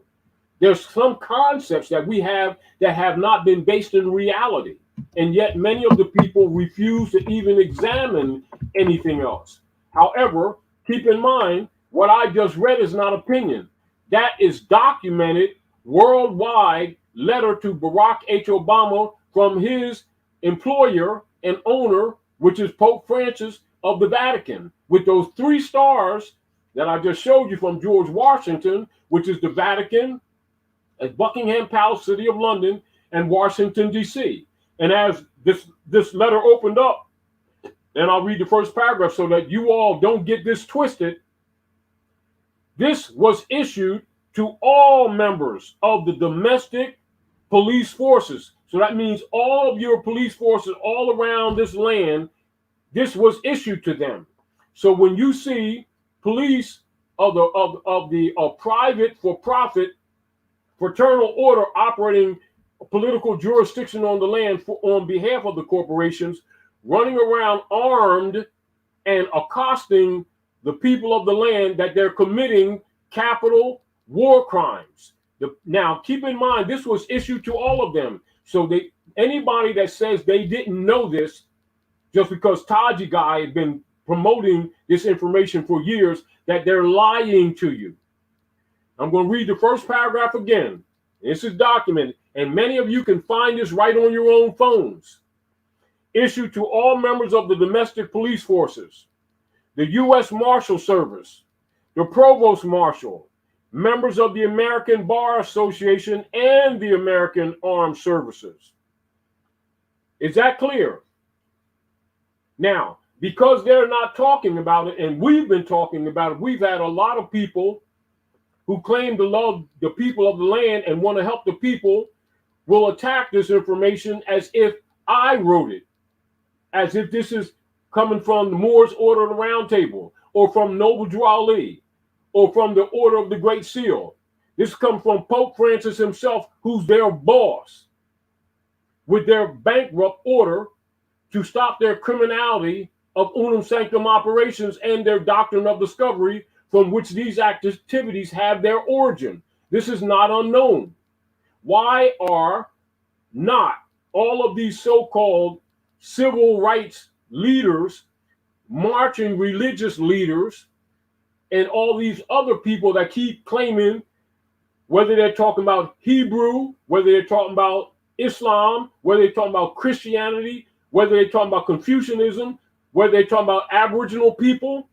There's some concepts that we have that have not been based in reality. And yet many of the people refuse to even examine anything else. However, keep in mind, what I just read is not opinion. That is documented worldwide letter to Barack H. Obama from his employer and owner, which is Pope Francis of the Vatican, with those 3 stars that I just showed you from George Washington, which is the Vatican, at Buckingham Palace, City of London, and Washington, D.C. And as this letter opened up, and I'll read the first paragraph so that you all don't get this twisted. This was issued to all members of the domestic police forces. So that means all of your police forces all around this land, this was issued to them. So when you see police of the private for-profit fraternal order operating political jurisdiction on the land on behalf of the corporations, running around armed and accosting the people of the land, that they're committing capital war crimes. Now, keep in mind, this was issued to all of them. So anybody that says they didn't know this, just because Taji guy had been promoting this information for years, that they're lying to you. I'm going to read the first paragraph again. This is documented, and many of you can find this right on your own phones. Issued to all members of the domestic police forces, the U.S. Marshal Service, the Provost Marshal, members of the American Bar Association, and the American Armed Services. Is that clear? Now, because they're not talking about it, and we've been talking about it, we've had a lot of people who claim to love the people of the land and want to help the people will attack this information as if I wrote it, as if this is coming from the Moors Order of the Round Table, or from Noble Drew Ali, or from the Order of the Great Seal. This comes from Pope Francis himself, who's their boss, with their bankrupt order to stop their criminality of unum sanctum operations and their doctrine of discovery, from which these activities have their origin. This is not unknown. Why are not all of these so-called civil rights leaders, marching religious leaders, and all these other people that keep claiming, whether they're talking about Hebrew, whether they're talking about Islam, whether they're talking about Christianity, whether they're talking about Confucianism, whether they're talking about Aboriginal people,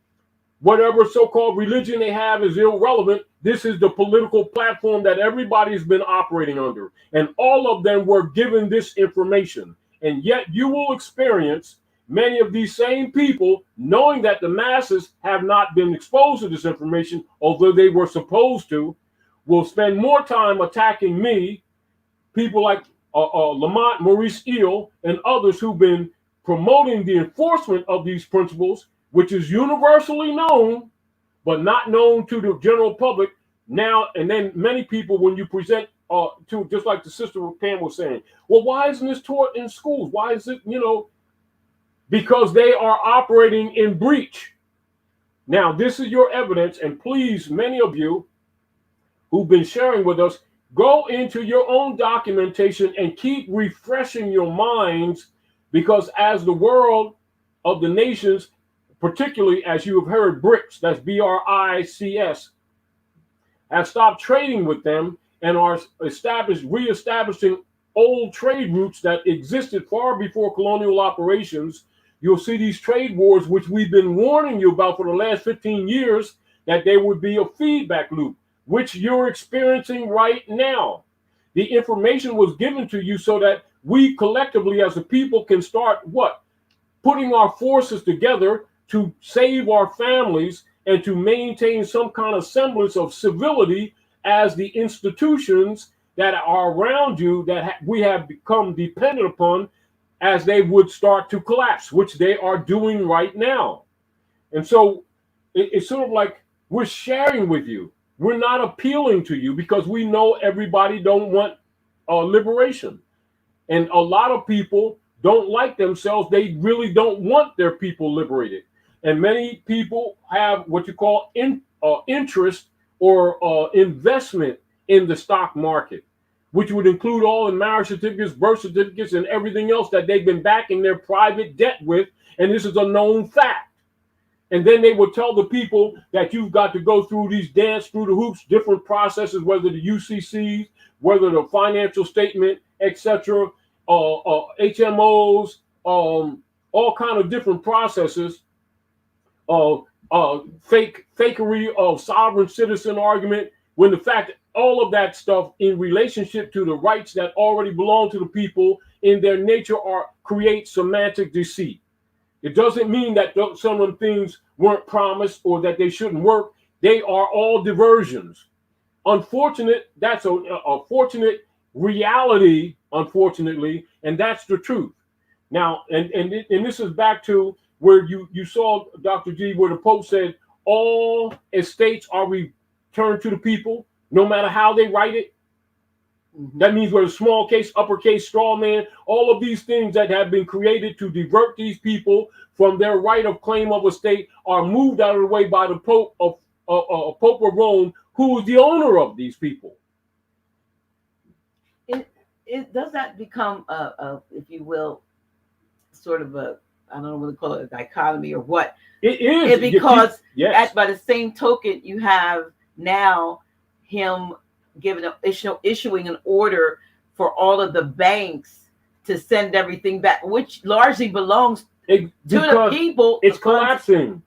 whatever so-called religion they have is irrelevant. This is the political platform that everybody's been operating under. And all of them were given this information. And yet you will experience many of these same people, knowing that the masses have not been exposed to this information, although they were supposed to, will spend more time attacking me, people like Lamont Maurice Eel and others who've been promoting the enforcement of these principles, which is universally known, but not known to the general public now. And then many people, when you present to, just like the sister Pam was saying, well, why isn't this taught in schools? Why is it, because they are operating in breach. Now, this is your evidence, and please, many of you who've been sharing with us, go into your own documentation and keep refreshing your minds, because as the world of the nations, particularly as you have heard, BRICS, that's BRICS, have stopped trading with them and are reestablishing old trade routes that existed far before colonial operations. You'll see these trade wars, which we've been warning you about for the last 15 years, that they would be a feedback loop, which you're experiencing right now. The information was given to you so that we collectively as a people can start what? Putting our forces together to save our families and to maintain some kind of semblance of civility as the institutions that are around you that we have become dependent upon, as they would start to collapse, which they are doing right now. And so it's sort of like we're sharing with you. We're not appealing to you because we know everybody don't want liberation. And a lot of people don't like themselves. They really don't want their people liberated. And many people have what you call interest or investment in the stock market, which would include all the marriage certificates, birth certificates, and everything else that they've been backing their private debt with. And this is a known fact. And then they will tell the people that you've got to go through these dance through the hoops, different processes, whether the UCCs, whether the financial statement, etc., HMOs, all kind of different processes, fakery of sovereign citizen argument, when the fact that all of that stuff in relationship to the rights that already belong to the people in their nature create semantic deceit. It doesn't mean that some of the things weren't promised or that they shouldn't work. They are all diversions. Unfortunate, that's a fortunate reality, unfortunately, and that's the truth. Now, and this is back to where you saw, Dr. G, where the Pope said all estates are returned to the people, no matter how they write it. That means whether small case, uppercase, straw man, all of these things that have been created to divert these people from their right of claim of estate are moved out of the way by the Pope of Pope of Rome, who is the owner of these people. Does that become if you will, sort of I don't know what to call it, a dichotomy or what? It is. Because yes. by the same token, you have now him issuing an order for all of the banks to send everything back, which largely belongs to the people. It's collapsing.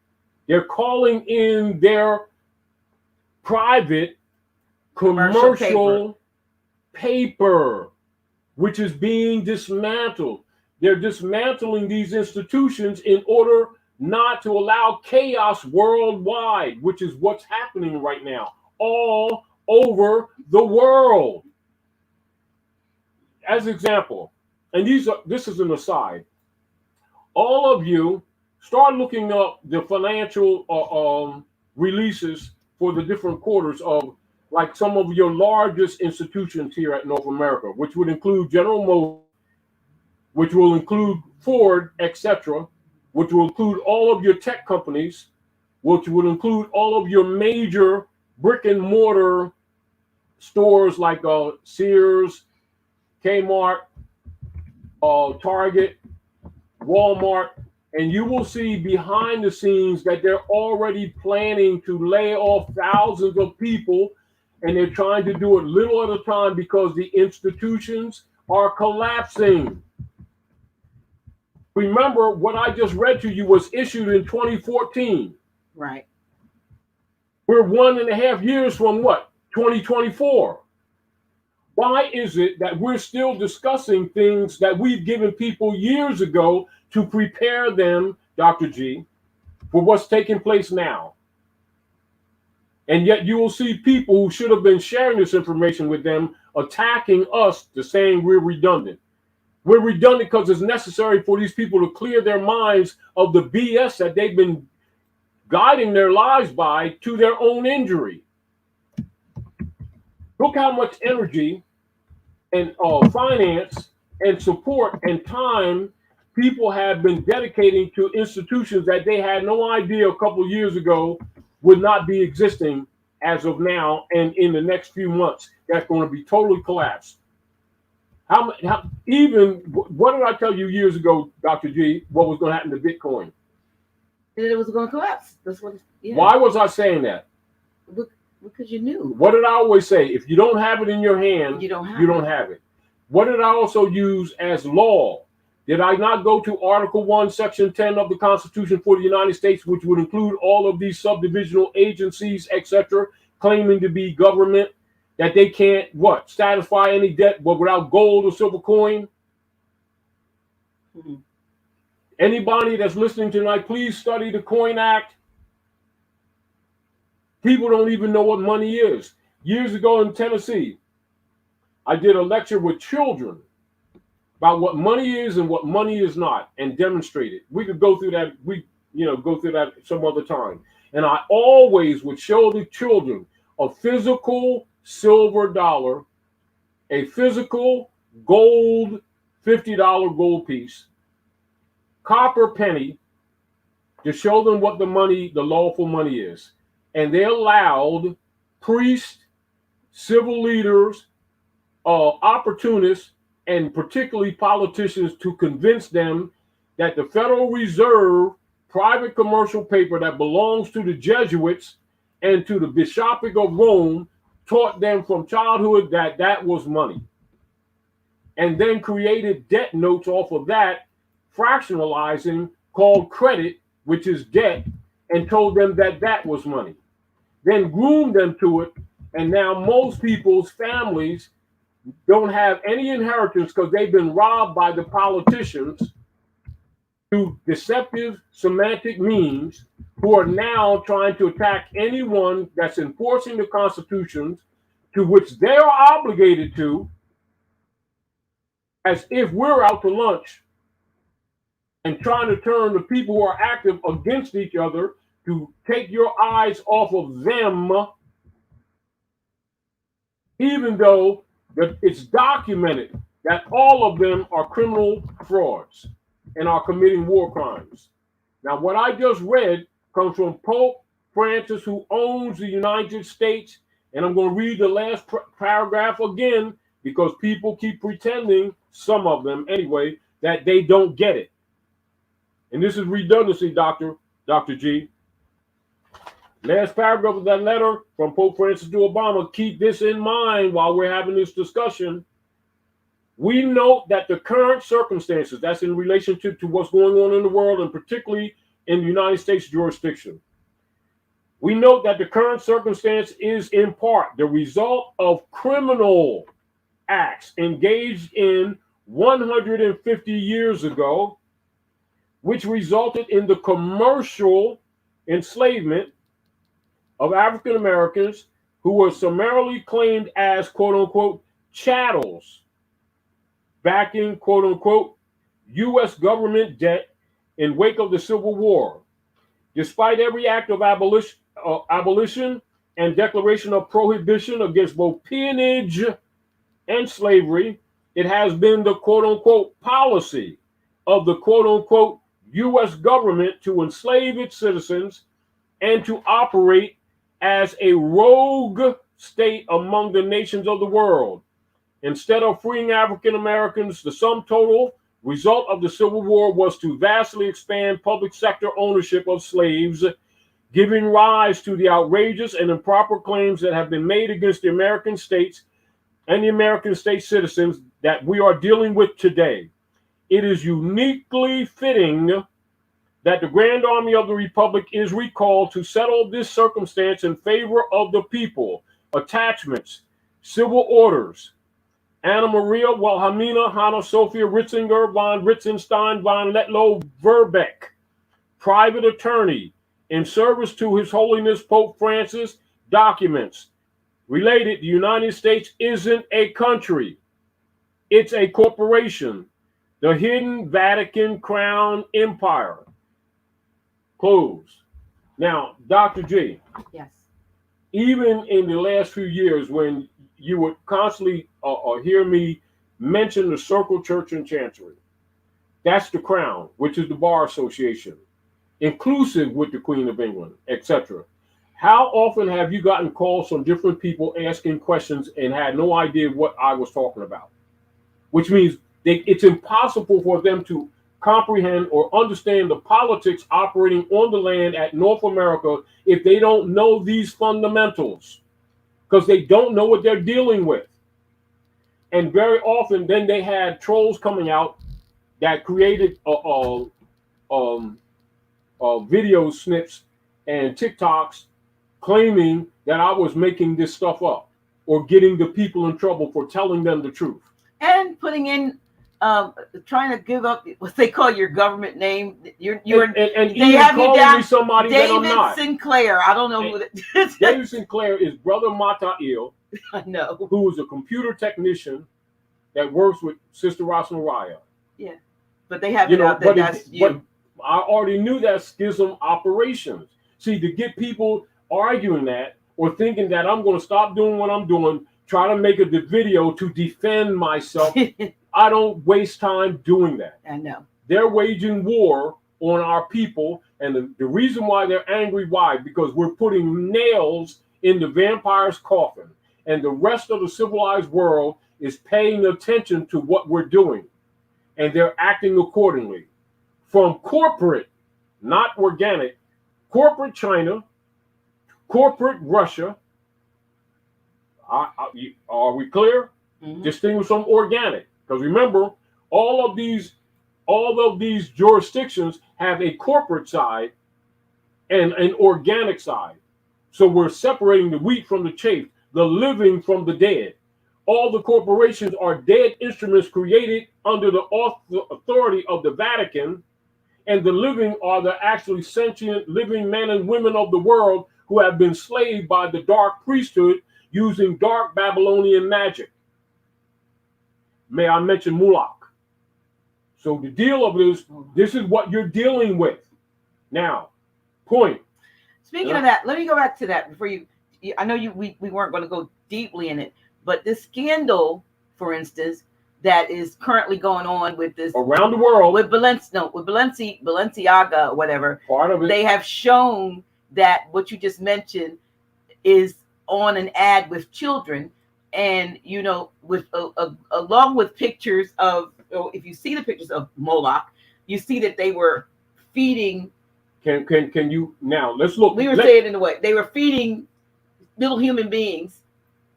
They're calling in their private commercial paper, which is being dismantled. They're dismantling these institutions in order not to allow chaos worldwide, which is what's happening right now all over the world. As example, and this is an aside, all of you start looking up the financial releases for the different quarters of like some of your largest institutions here at North America, which would include General Motors, which will include Ford, etc., which will include all of your tech companies, which would include all of your major brick and mortar stores like Sears, Kmart, Target, Walmart, and you will see behind the scenes that they're already planning to lay off thousands of people, and they're trying to do it little at a time because the institutions are collapsing. Remember, what I just read to you was issued in 2014. Right. We're 1.5 years from what? 2024. Why is it that we're still discussing things that we've given people years ago to prepare them, Dr. G, for what's taking place now? And yet you will see people who should have been sharing this information with them attacking us, to saying we're redundant. We're redundant because it's necessary for these people to clear their minds of the BS that they've been guiding their lives by to their own injury. Look how much energy and finance and support and time people have been dedicating to institutions that they had no idea a couple of years ago would not be existing as of now, and in the next few months, that's going to be totally collapsed. What did I tell you years ago, Dr. G, what was going to happen to Bitcoin? It was going to collapse. That's what. Yeah. Why was I saying that? Because you knew. What did I always say? If you don't have it in your hand, you don't have it. What did I also use as law? Did I not go to Article 1, Section 10 of the Constitution for the United States, which would include all of these subdivisional agencies, etc., claiming to be government, that they can't, satisfy any debt without gold or silver coin? Mm-hmm. Anybody that's listening tonight, please study the Coin Act. People don't even know what money is. Years ago in Tennessee, I did a lecture with children about what money is and what money is not, and demonstrate it. We could go through that. Go through that some other time. And I always would show the children a physical silver dollar, a physical gold $50 gold piece, copper penny, to show them what the lawful money is. And they allowed priests, civil leaders, opportunists, and particularly politicians to convince them that the Federal Reserve, private commercial paper that belongs to the Jesuits and to the Bishopric of Rome, taught them from childhood that was money. And then created debt notes off of that, fractionalizing, called credit, which is debt, and told them that was money. Then groomed them to it, and now most people's families don't have any inheritance because they've been robbed by the politicians through deceptive semantic means, who are now trying to attack anyone that's enforcing the constitutions to which they are obligated to, as if we're out to lunch, and trying to turn the people who are active against each other to take your eyes off of them, even though it's documented that all of them are criminal frauds and are committing war crimes. Now, what I just read comes from Pope Francis, who owns the United States, and I'm going to read the last paragraph again because people keep pretending, some of them anyway, that they don't get it. And this is redundancy, Dr. G. Last paragraph of that letter from Pope Francis to Obama. Keep this in mind while we're having this discussion. We note that the current circumstances, that's in relation to what's going on in the world, and particularly in the United States jurisdiction. We note that the current circumstance is in part the result of criminal acts engaged in 150 years ago, which resulted in the commercial enslavement of African Americans who were summarily claimed as, quote unquote, chattels, backing, quote unquote, U.S. government debt in wake of the Civil War. Despite every act of abolition and declaration of prohibition against both peonage and slavery, it has been the, quote unquote, policy of the, quote unquote, U.S. government to enslave its citizens and to operate as a rogue state among the nations of the world. Instead of freeing African Americans, the sum total result of the Civil War was to vastly expand public sector ownership of slaves, giving rise to the outrageous and improper claims that have been made against the American states and the American state citizens that we are dealing with today. It is uniquely fitting that the Grand Army of the Republic is recalled to settle this circumstance in favor of the people. Attachments, civil orders, Anna Maria Wilhelmina Hanna Sophia Ritzinger von Ritzenstein von Letlow Verbeck, private attorney, in service to His Holiness Pope Francis. Documents related: the United States isn't a country, it's a corporation, the hidden Vatican Crown Empire. Close. Now, Dr. J, Yes. even in the last few years, when you would constantly hear me mention the Circle Church and Chancery, that's the Crown, which is the Bar Association, inclusive with the Queen of England, etc. How often have you gotten calls from different people asking questions and had no idea what I was talking about? Which means it's impossible for them to comprehend or understand the politics operating on the land at North America if they don't know these fundamentals, because they don't know what they're dealing with. And very often then they had trolls coming out that created video snips and TikToks claiming that I was making this stuff up or getting the people in trouble for telling them the truth. And putting in, trying to give up what they call your government name. You're and they have you calling down me somebody that I'm David not. Sinclair. I don't know who that is. David Sinclair is Brother Matail, I know. who is a computer technician that works with Sister Rosa Mariah. Yeah, but they have it out there. That's you. But I already knew that schism operations. See, to get people arguing that or thinking that I'm going to stop doing what I'm doing, try to make a video to defend myself. I don't waste time doing that. I know. They're waging war on our people. And the reason why they're angry, why? Because we're putting nails in the vampire's coffin. And the rest of the civilized world is paying attention to what we're doing. And they're acting accordingly. From corporate, not organic, corporate China, corporate Russia. Are we clear? Mm-hmm. Distinguish from organic. Because remember, all of these jurisdictions have a corporate side and an organic side. So we're separating the wheat from the chaff, the living from the dead. All the corporations are dead instruments created under the authority of the Vatican, and the living are the actually sentient living men and women of the world who have been slaved by the dark priesthood using dark Babylonian magic. May I mention Mulak? So the deal of this is what you're dealing with. Now, point. Speaking of that, let me go back to that before you. I know we weren't going to go deeply in it, but this scandal, for instance, that is currently going on with this around the world with Balenciaga, whatever. Part of it. They have shown that what you just mentioned is on an ad with children, and with along with pictures of. If you see the pictures of Moloch, you see that they were feeding. Can you now? Let's look. We were saying in a way they were feeding little human beings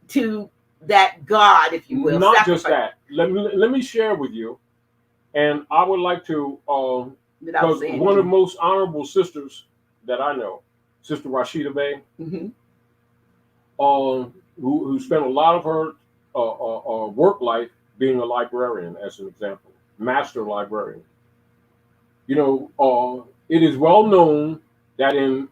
to that God, if you will. Not sacrifice. Just that. Let me share with you, and I would like to because one of the most honorable sisters that I know, Sister Rashida Bey, mm-hmm. Who spent a lot of her work life being a librarian, as an example, master librarian. It is well known that in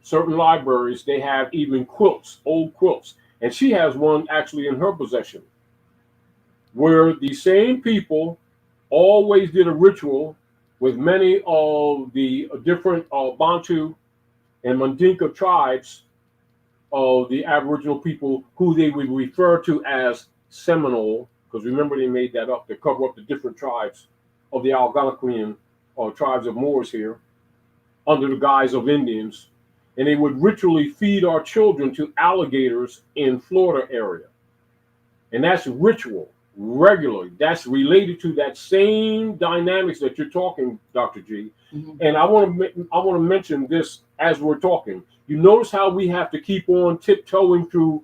certain libraries they have even quilts, old quilts, and she has one actually in her possession, where the same people always did a ritual with many of the different Bantu and Mandinka tribes of the Aboriginal people, who they would refer to as Seminole, because remember they made that up to cover up the different tribes of the Algonquian tribes of Moors here under the guise of Indians, and they would ritually feed our children to alligators in Florida area. And that's ritual, regularly. That's related to that same dynamics that you're talking, Dr. G. Mhm. And I want to mention this as we're talking. You notice how we have to keep on tiptoeing through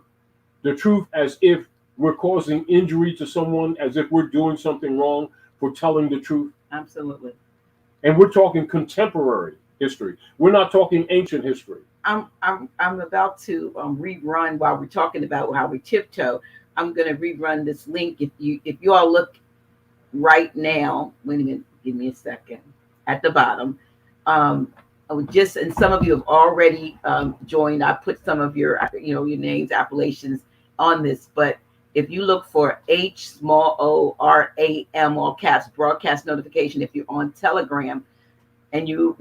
the truth as if we're causing injury to someone, as if we're doing something wrong for telling the truth. Absolutely. And we're talking contemporary history. We're not talking ancient history. I'm about to rerun while we're talking about how we tiptoe. I'm going to rerun this link. If you all look right now, wait a minute, give me a second. At the bottom, I would just, and some of you have already joined. I put some of your your names, appellations on this, but if you look for HORAM all caps broadcast notification, if you're on Telegram and you're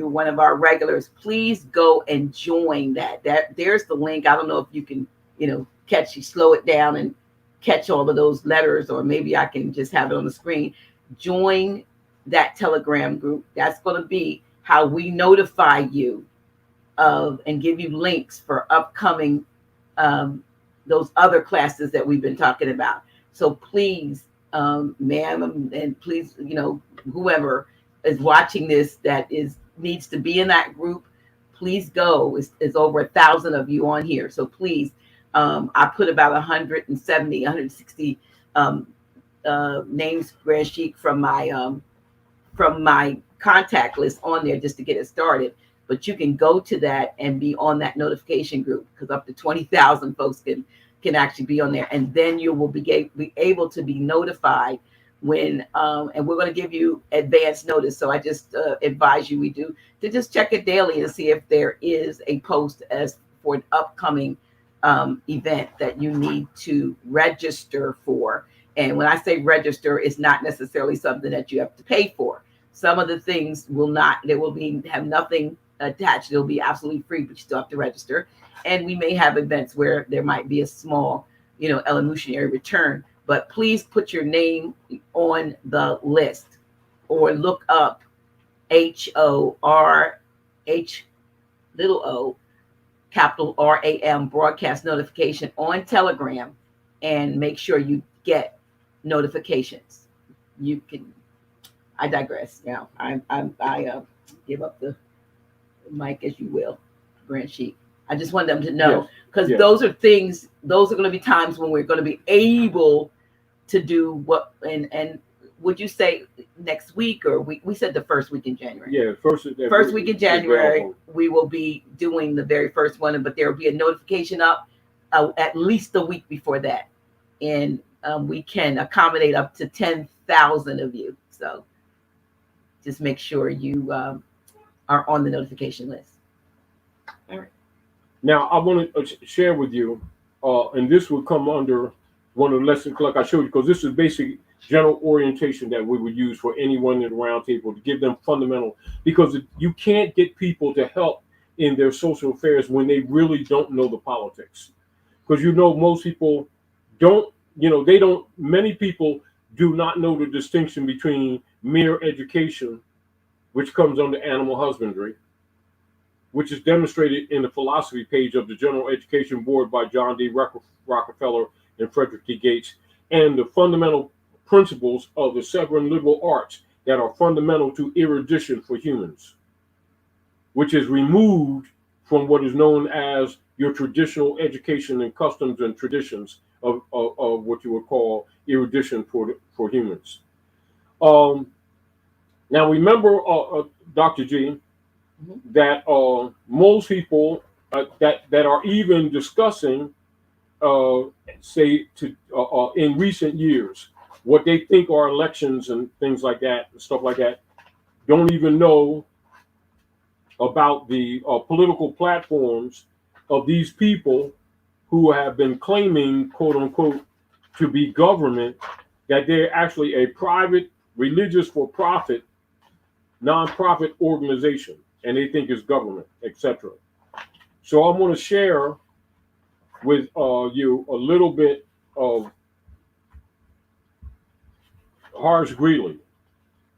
one of our regulars, please go and join that. There's the link. I don't know if you can slow it down and catch all of those letters, or maybe I can just have it on the screen. Join that Telegram group. That's going to be how we notify you of and give you links for upcoming those other classes that we've been talking about. So please, ma'am, and please, whoever is watching this that needs to be in that group, please go. It's over 1,000 of you on here. So please, I put about 170, 160 names, Grand Sheik, from my contact list on there just to get it started. But you can go to that and be on that notification group, because up to 20,000 folks can actually be on there, and then you will be able to be notified when and we're going to give you advance notice. So I just advise you to just check it daily and see if there is a post as for an upcoming event that you need to register for. And when I say register, it's not necessarily something that you have to pay for. Some of the things have nothing attached. It'll be absolutely free, but you still have to register. And we may have events where there might be a small, illusionary return. But please put your name on the list, or look up HORH capital RAM broadcast notification on Telegram, and make sure you get notifications. I digress. Now I give up the mic, as you will, Grand Sheik. I just want them to know, because those are going to be times when we're going to be able to do what, and would you say next week, or we said the first week in January? Yeah, first week in January, we will be doing the very first one, but there will be a notification up at least a week before that. And we can accommodate up to 10,000 of you. So just make sure you are on the notification list. All right. Now, I want to share with you, and this will come under one of the lessons, like I showed you, because this is basic general orientation that we would use for anyone in the round table, to give them fundamental, because you can't get people to help in their social affairs when they really don't know the politics. Because most people don't, many people do not know the distinction between mere education, which comes under animal husbandry, which is demonstrated in the philosophy page of the General Education Board by John D. Rockefeller and Frederick T. Gates, and the fundamental principles of the 7 liberal arts that are fundamental to erudition for humans, which is removed from what is known as your traditional education and customs and traditions of what you would call erudition for humans. Now remember, Dr. G, that most people that are even discussing, say, in recent years, what they think are elections and things like that, and stuff like that, don't even know about the political platforms of these people who have been claiming, quote unquote, to be government, that they're actually a private, religious, for-profit, non-profit organization, and they think it's government, etc. So I'm going to share with you a little bit of Horace Greeley,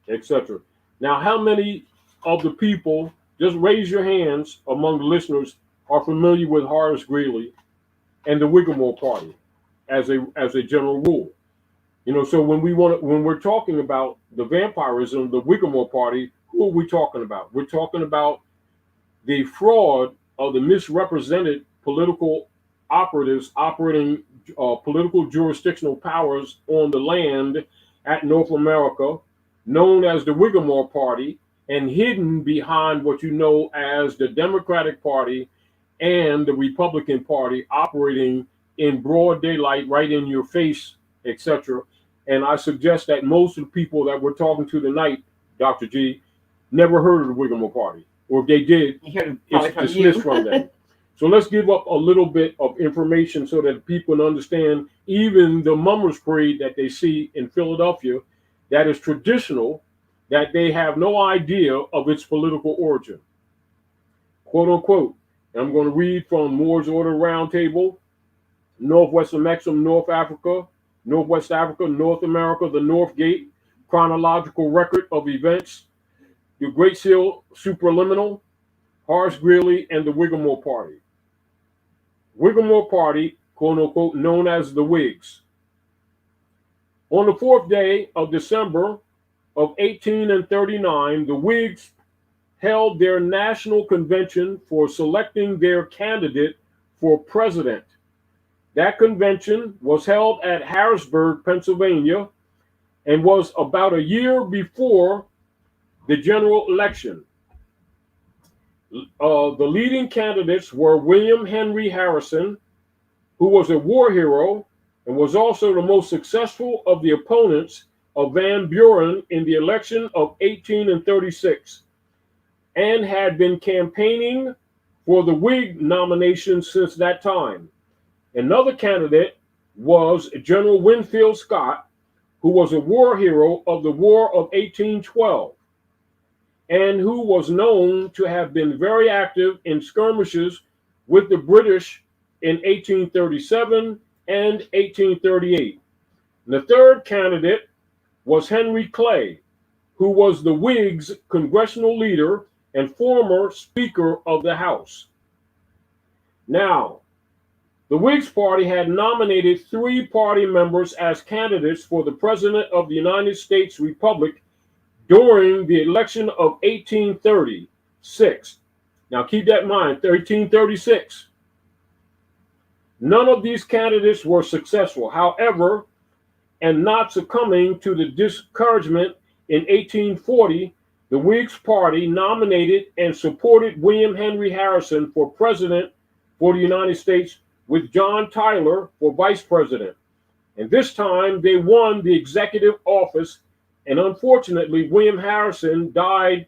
etc. Now, how many of the people, just raise your hands among the listeners, are familiar with Horace Greeley and the Whiggamore Party as a general rule? So when we're talking about the vampirism, the Whiggamore Party, who are we talking about? We're talking about the fraud of the misrepresented political operatives operating political jurisdictional powers on the land at North America, known as the Whiggamore Party, and hidden behind what you know as the Democratic Party and the Republican Party, operating in broad daylight, right in your face, etc. And I suggest that most of the people that we're talking to tonight, Dr. G, never heard of the Whiggamore Party, or if they did, it's dismissed from them. So let's give up a little bit of information so that people can understand even the Mummers Parade that they see in Philadelphia, that is traditional, that they have no idea of its political origin. Quote unquote. And I'm going to read from Moore's Order Roundtable, Northwest Maxim, North Africa, Northwest Africa, North America, the North Gate, chronological record of events, the Great Seal Supraliminal, Horace Greeley, and the Whiggamore Party. Whiggamore Party, quote unquote, known as the Whigs. On the 4th day of December of 1839, the Whigs held their national convention for selecting their candidate for president. That convention was held at Harrisburg, Pennsylvania, and was about a year before the general election. The leading candidates were William Henry Harrison, who was a war hero and was also the most successful of the opponents of Van Buren in the election of 1836, and had been campaigning for the Whig nomination since that time. Another candidate was General Winfield Scott, who was a war hero of the War of 1812, and who was known to have been very active in skirmishes with the British in 1837 and 1838. And the third candidate was Henry Clay, who was the Whigs' congressional leader and former Speaker of the House. Now, the Whigs Party had nominated 3 party members as candidates for the President of the United States Republic during the election of 1836. Now keep that in mind, 1836. None of these candidates were successful. However, and not succumbing to the discouragement in 1840, the Whigs Party nominated and supported William Henry Harrison for president for the United States, with John Tyler for vice president. And this time they won the executive office, and unfortunately, William Harrison died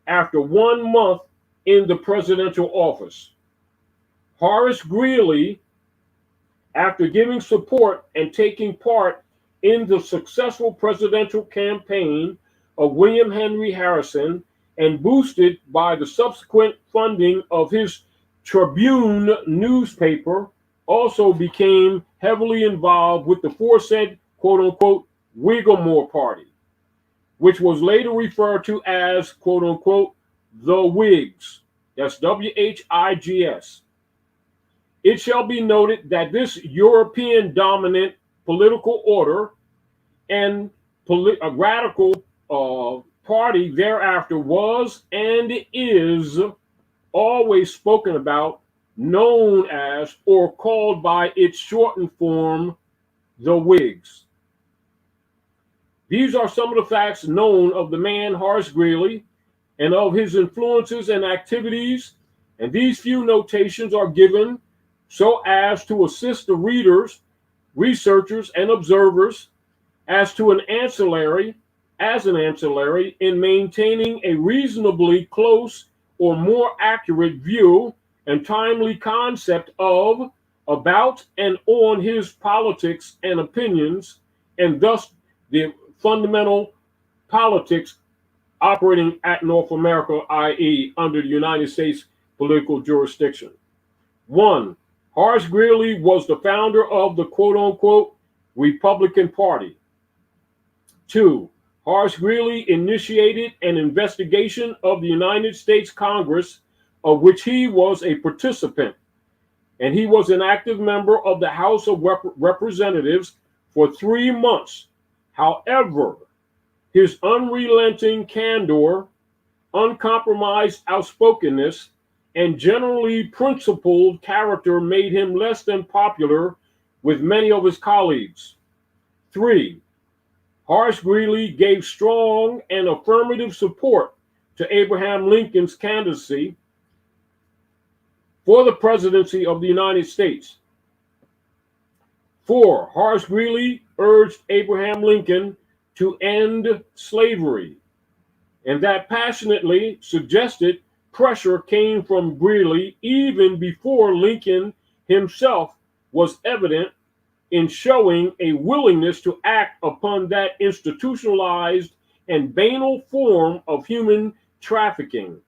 after 1 month in the presidential office. Horace Greeley, after giving support and taking part in the successful presidential campaign of William Henry Harrison, and boosted by the subsequent funding of his Tribune newspaper, also became heavily involved with the aforesaid, quote unquote, Whiggamore Party, which was later referred to as, quote unquote, the Whigs. That's WHIGS. It shall be noted that this European dominant political order and a radical party thereafter was and is always spoken about, known as, or called by its shortened form, the Whigs. These are some of the facts known of the man Horace Greeley and of his influences and activities, and these few notations are given so as to assist the readers, researchers, and observers as an ancillary in maintaining a reasonably close or more accurate view and timely concept of, about, and on his politics and opinions, and thus the fundamental politics operating at North America, i.e., under the United States political jurisdiction. 1. Horace Greeley was the founder of the quote-unquote Republican Party. 2. Horace Greeley initiated an investigation of the United States Congress, of which he was a participant, and he was an active member of the House of Representatives for 3 months. However, his unrelenting candor, uncompromised outspokenness, and generally principled character made him less than popular with many of his colleagues. 3. Horace Greeley gave strong and affirmative support to Abraham Lincoln's candidacy for the presidency of the United States. 4. Horace Greeley urged Abraham Lincoln to end slavery, and that passionately suggested pressure came from Greeley even before Lincoln himself was evident in showing a willingness to act upon that institutionalized and banal form of human trafficking,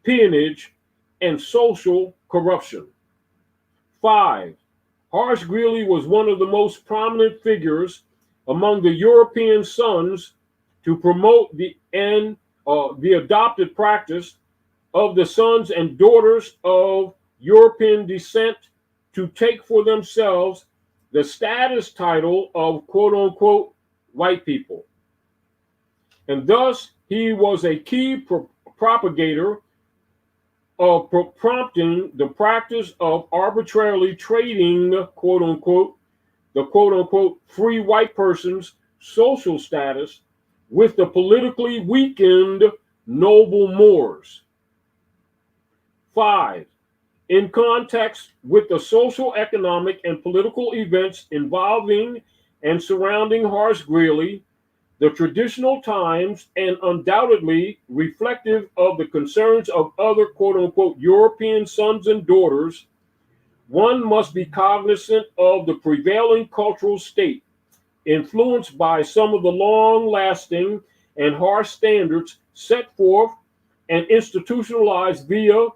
peonage, and social corruption. 5. Horace Greeley was one of the most prominent figures among the European sons to promote the adopted practice of the sons and daughters of European descent to take for themselves the status title of quote unquote white people. And thus he was a key propagator of prompting the practice of arbitrarily trading quote unquote the quote unquote free white person's social status with the politically weakened noble Moors. 5. In context with the social, economic, and political events involving and surrounding Horace Greeley, the traditional times, and undoubtedly reflective of the concerns of other quote-unquote European sons and daughters, one must be cognizant of the prevailing cultural state, influenced by some of the long-lasting and harsh standards set forth and institutionalized via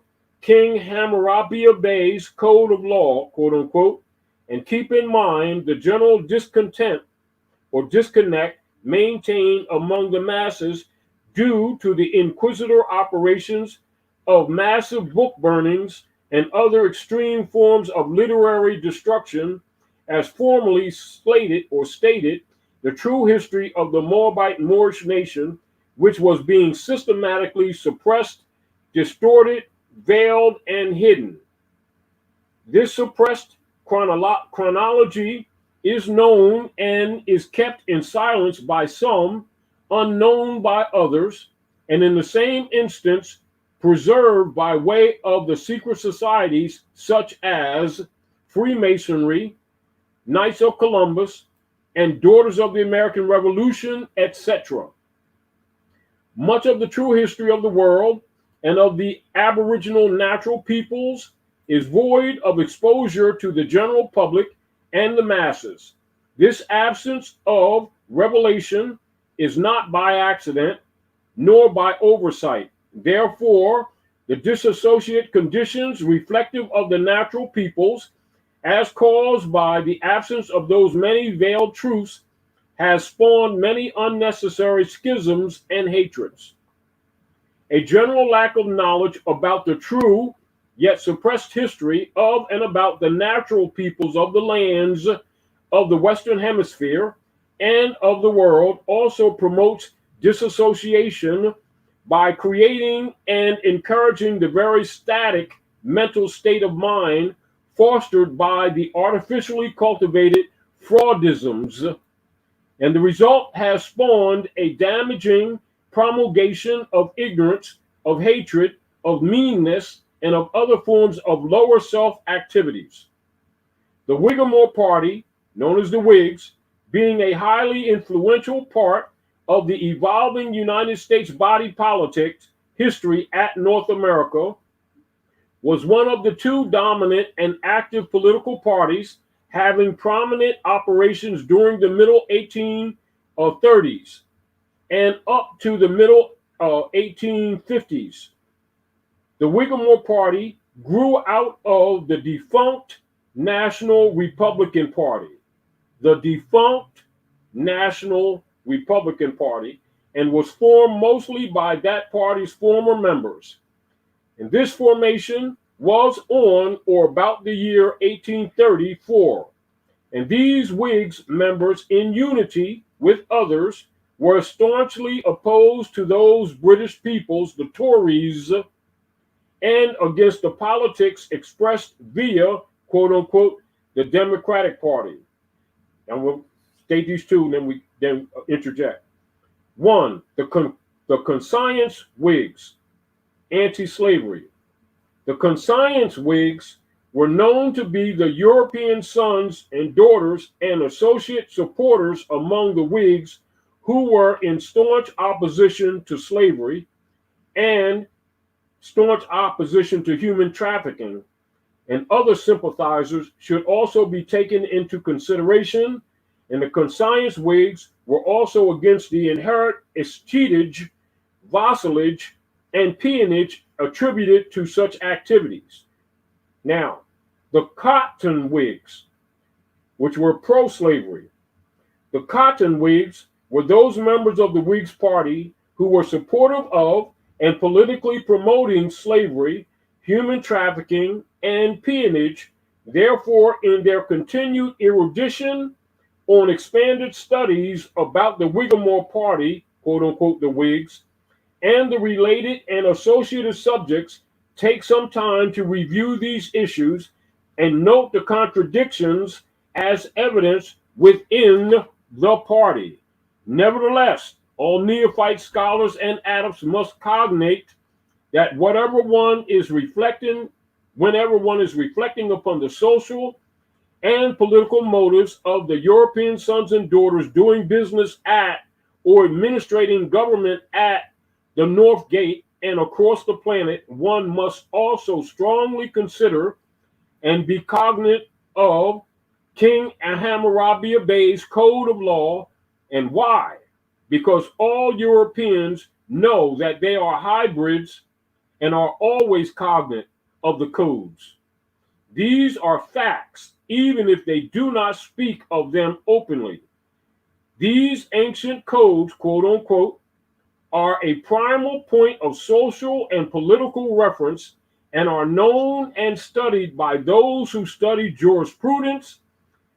King Hammurabi Bey's code of law, quote unquote, and keep in mind the general discontent or disconnect maintained among the masses due to the inquisitor operations of massive book burnings and other extreme forms of literary destruction, as formerly stated, the true history of the Moabite Moorish nation, which was being systematically suppressed, distorted, veiled, and hidden. This suppressed chronology is known and is kept in silence by some, unknown by others, and in the same instance, preserved by way of the secret societies such as Freemasonry, Knights of Columbus, and Daughters of the American Revolution, etc. Much of the true history of the world and of the aboriginal natural peoples is void of exposure to the general public and the masses. This absence of revelation is not by accident, nor by oversight. Therefore, the disassociate conditions reflective of the natural peoples, as caused by the absence of those many veiled truths, has spawned many unnecessary schisms and hatreds. A general lack of knowledge about the true yet suppressed history of and about the natural peoples of the lands of the Western Hemisphere and of the world also promotes disassociation by creating and encouraging the very static mental state of mind fostered by the artificially cultivated fraudisms. And the result has spawned a damaging promulgation of ignorance, of hatred, of meanness, and of other forms of lower self activities. The Whiggamore Party, known as the Whigs, being a highly influential part of the evolving United States body politic history at North America, was one of the two dominant and active political parties having prominent operations during the middle 1830s and up to the middle 1850s. The Whiggamore Party grew out of the defunct National Republican Party. The defunct National Republican Party, and was formed mostly by that party's former members. And this formation was on or about the year 1834. And these Whigs members, in unity with others, were staunchly opposed to those British peoples, the Tories, and against the politics expressed via, quote unquote, the Democratic Party. And we'll state these two, and then we interject. One, the conscience Whigs, anti-slavery. The conscience Whigs were known to be the European sons and daughters and associate supporters among the Whigs who were in staunch opposition to slavery and staunch opposition to human trafficking, and other sympathizers should also be taken into consideration. And the conscience Whigs were also against the inherent escheatage, vassalage, and peonage attributed to such activities. Now, the Cotton Whigs, which were pro-slavery. The Cotton Whigs were those members of the Whigs Party who were supportive of and politically promoting slavery, human trafficking, and peonage. Therefore, in their continued erudition on expanded studies about the Whiggamore Party, quote unquote, the Whigs, and the related and associated subjects, take some time to review these issues and note the contradictions as evidence within the party. Nevertheless, all neophyte scholars and adepts must cognate that whenever one is reflecting upon the social and political motives of the European sons and daughters doing business at or administrating government at the North Gate and across the planet, one must also strongly consider and be cognizant of King Hammurabi Bey's code of law. And why? Because all Europeans know that they are hybrids and are always cognizant of the codes. These are facts, even if they do not speak of them openly. These ancient codes, quote unquote, are a primal point of social and political reference and are known and studied by those who study jurisprudence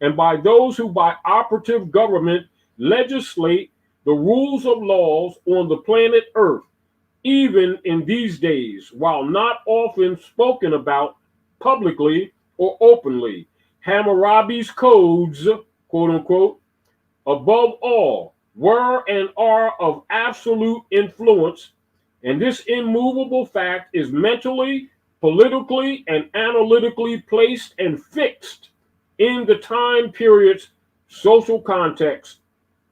and by those who by operative government legislate the rules of laws on the planet Earth, even in these days, while not often spoken about publicly or openly. Hammurabi's codes, quote unquote, above all, were and are of absolute influence, and this immovable fact is mentally, politically, and analytically placed and fixed in the time periods, social context,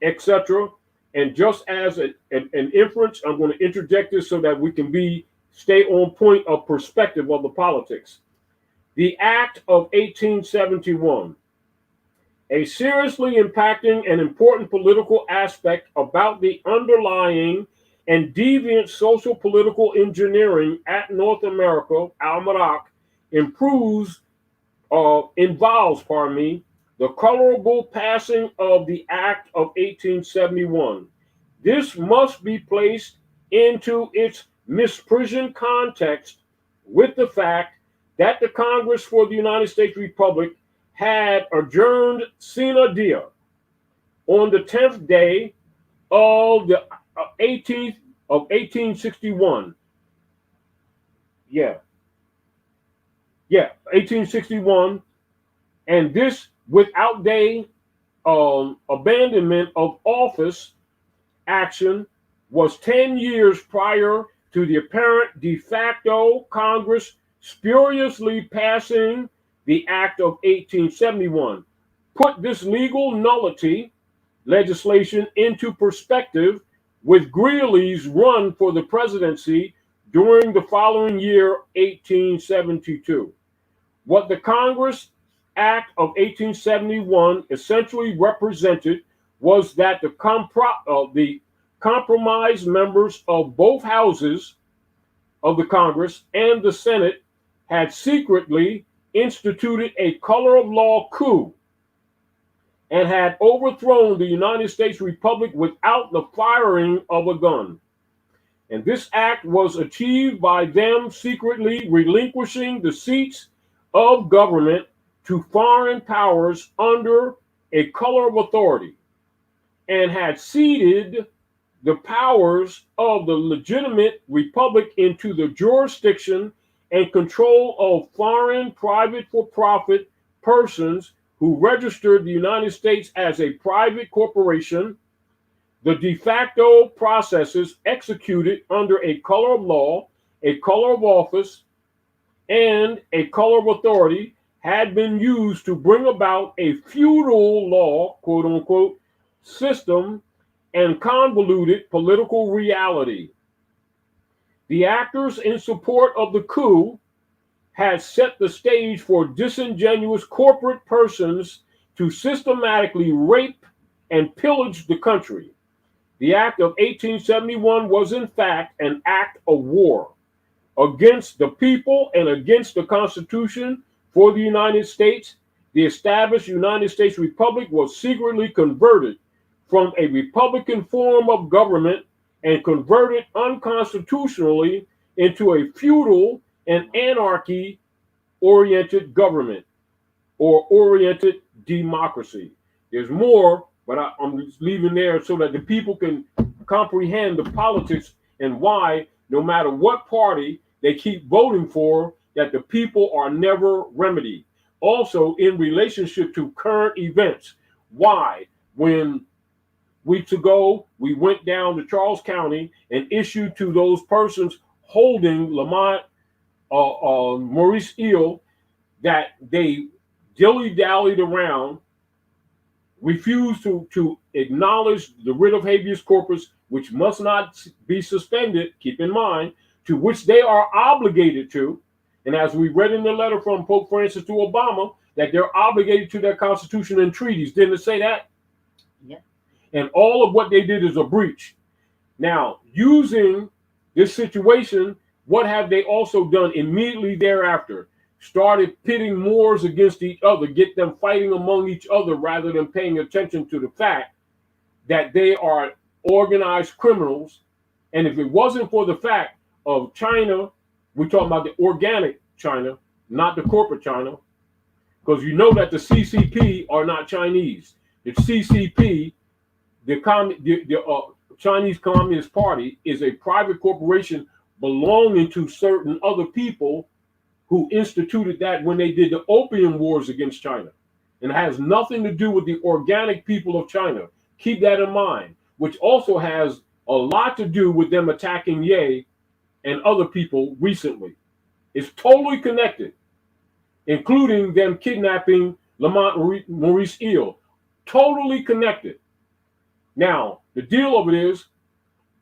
etc. And just as an inference, I'm going to interject this so that we can stay on point of perspective of the politics. The Act of 1871. A seriously impacting and important political aspect about the underlying and deviant social political engineering at North America, Almanac, involves, the colorable passing of the Act of 1871. This must be placed into its misprision context with the fact that the Congress for the United States Republic had adjourned sine die on the 10th day of the 18th of 1861. 1861, and this without day abandonment of office action was 10 years prior to the apparent de facto Congress spuriously passing the Act of 1871. Put this legal nullity legislation into perspective with Greeley's run for the presidency during the following year, 1872. What the Congress Act of 1871 essentially represented was that the compromise members of both houses of the Congress and the Senate had secretly instituted a color of law coup and had overthrown the United States Republic without the firing of a gun. And this act was achieved by them secretly relinquishing the seats of government to foreign powers under a color of authority, and had ceded the powers of the legitimate republic into the jurisdiction and control of foreign private for profit persons who registered the United States as a private corporation. The de facto processes executed under a color of law, a color of office, and a color of authority had been used to bring about a feudal law, quote unquote, system and convoluted political reality. The actors in support of the coup had set the stage for disingenuous corporate persons to systematically rape and pillage the country. The Act of 1871 was in fact an act of war against the people and against the Constitution for the United States. The established United States Republic was secretly converted from a republican form of government and converted unconstitutionally into a feudal and anarchy oriented government or oriented democracy. There's more, but I'm just leaving there so that the people can comprehend the politics and why, no matter what party they keep voting for, that the people are never remedied. Also, in relationship to current events, why, when weeks ago we went down to Charles County and issued to those persons holding Lamont Maurice Eel that they dilly-dallied around, refused to acknowledge the writ of habeas corpus, which must not be suspended, keep in mind, to which they are obligated to. And as we read in the letter from Pope Francis to Obama, that they're obligated to their constitution and treaties. Didn't it say that? Yeah. And all of what they did is a breach. Now, using this situation, what have they also done immediately thereafter? Started pitting Moors against each other, get them fighting among each other rather than paying attention to the fact that they are organized criminals. And if it wasn't for the fact of China, we're talking about the organic China, not the corporate China, because you know that the CCP are not Chinese. The CCP, the Chinese Communist Party, is a private corporation belonging to certain other people who instituted that when they did the opium wars against China. And it has nothing to do with the organic people of China. Keep that in mind, which also has a lot to do with them attacking Ye and other people recently. It's totally connected, including them kidnapping Lamont Maurice Eel. Totally connected. Now, the deal of it is,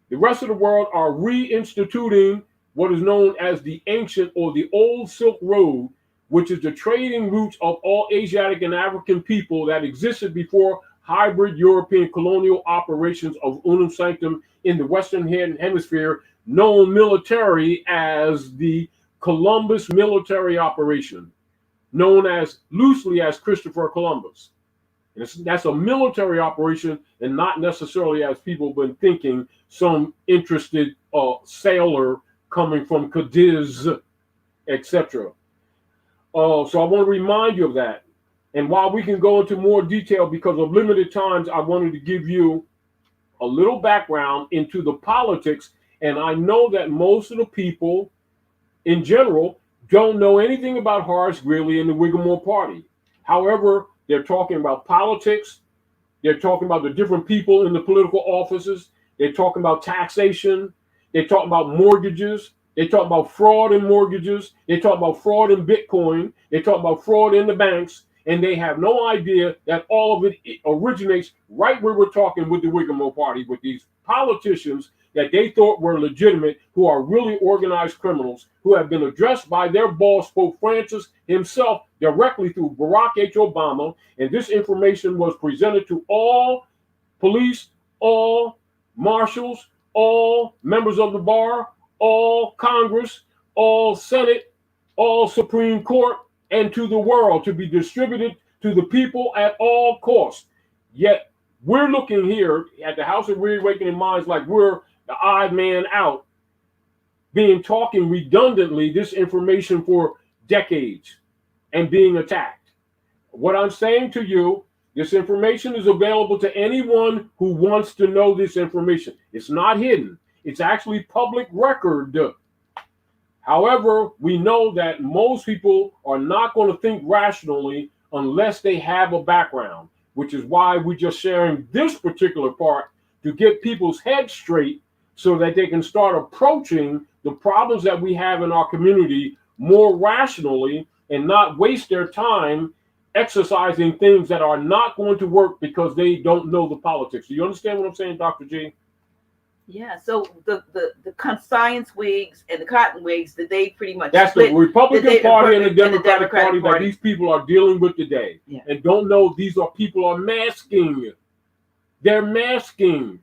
the rest of the world are reinstituting what is known as the ancient or the old Silk Road, which is the trading routes of all Asiatic and African people that existed before hybrid European colonial operations of unum sanctum in the Western Hemisphere, known militarily as the Columbus military operation, known as loosely as Christopher Columbus. And that's a military operation and not necessarily, as people have been thinking, some interested sailor coming from Cadiz, etc. So I want to remind you of that. And while we can go into more detail because of limited times, I wanted to give you a little background into the politics. And I know that most of the people in general don't know anything about Horace Greeley and the Whiggamore Party. However, they're talking about politics. They're talking about the different people in the political offices. They're talking about taxation. They're talking about mortgages. They talk about fraud in mortgages. They talk about fraud in Bitcoin. They talk about fraud in the banks. And they have no idea that all of it originates right where we're talking with the Whiggamore Party, with these politicians that they thought were legitimate, who are really organized criminals, who have been addressed by their boss, Pope Francis himself, directly through Barack H. Obama. And this information was presented to all police, all marshals, all members of the bar, all Congress, all Senate, all Supreme Court, and to the world, to be distributed to the people at all costs. Yet we're looking here at the House of Reawakening Minds like we're the odd man out, being talking redundantly this information for decades and being attacked. What I'm saying to you, this information is available to anyone who wants to know this information. It's not hidden. It's actually public record. However, we know that most people are not going to think rationally unless they have a background, which is why we're just sharing this particular part to get people's heads straight so that they can start approaching the problems that we have in our community more rationally and not waste their time exercising things that are not going to work because they don't know the politics. Do you understand what I'm saying, Dr. G? Yeah, so the science Whigs and the cotton Whigs, that they pretty much that's the Republican Party and the Democratic Party that these people are dealing with today. Yeah. And don't know these are people are masking. They're masking.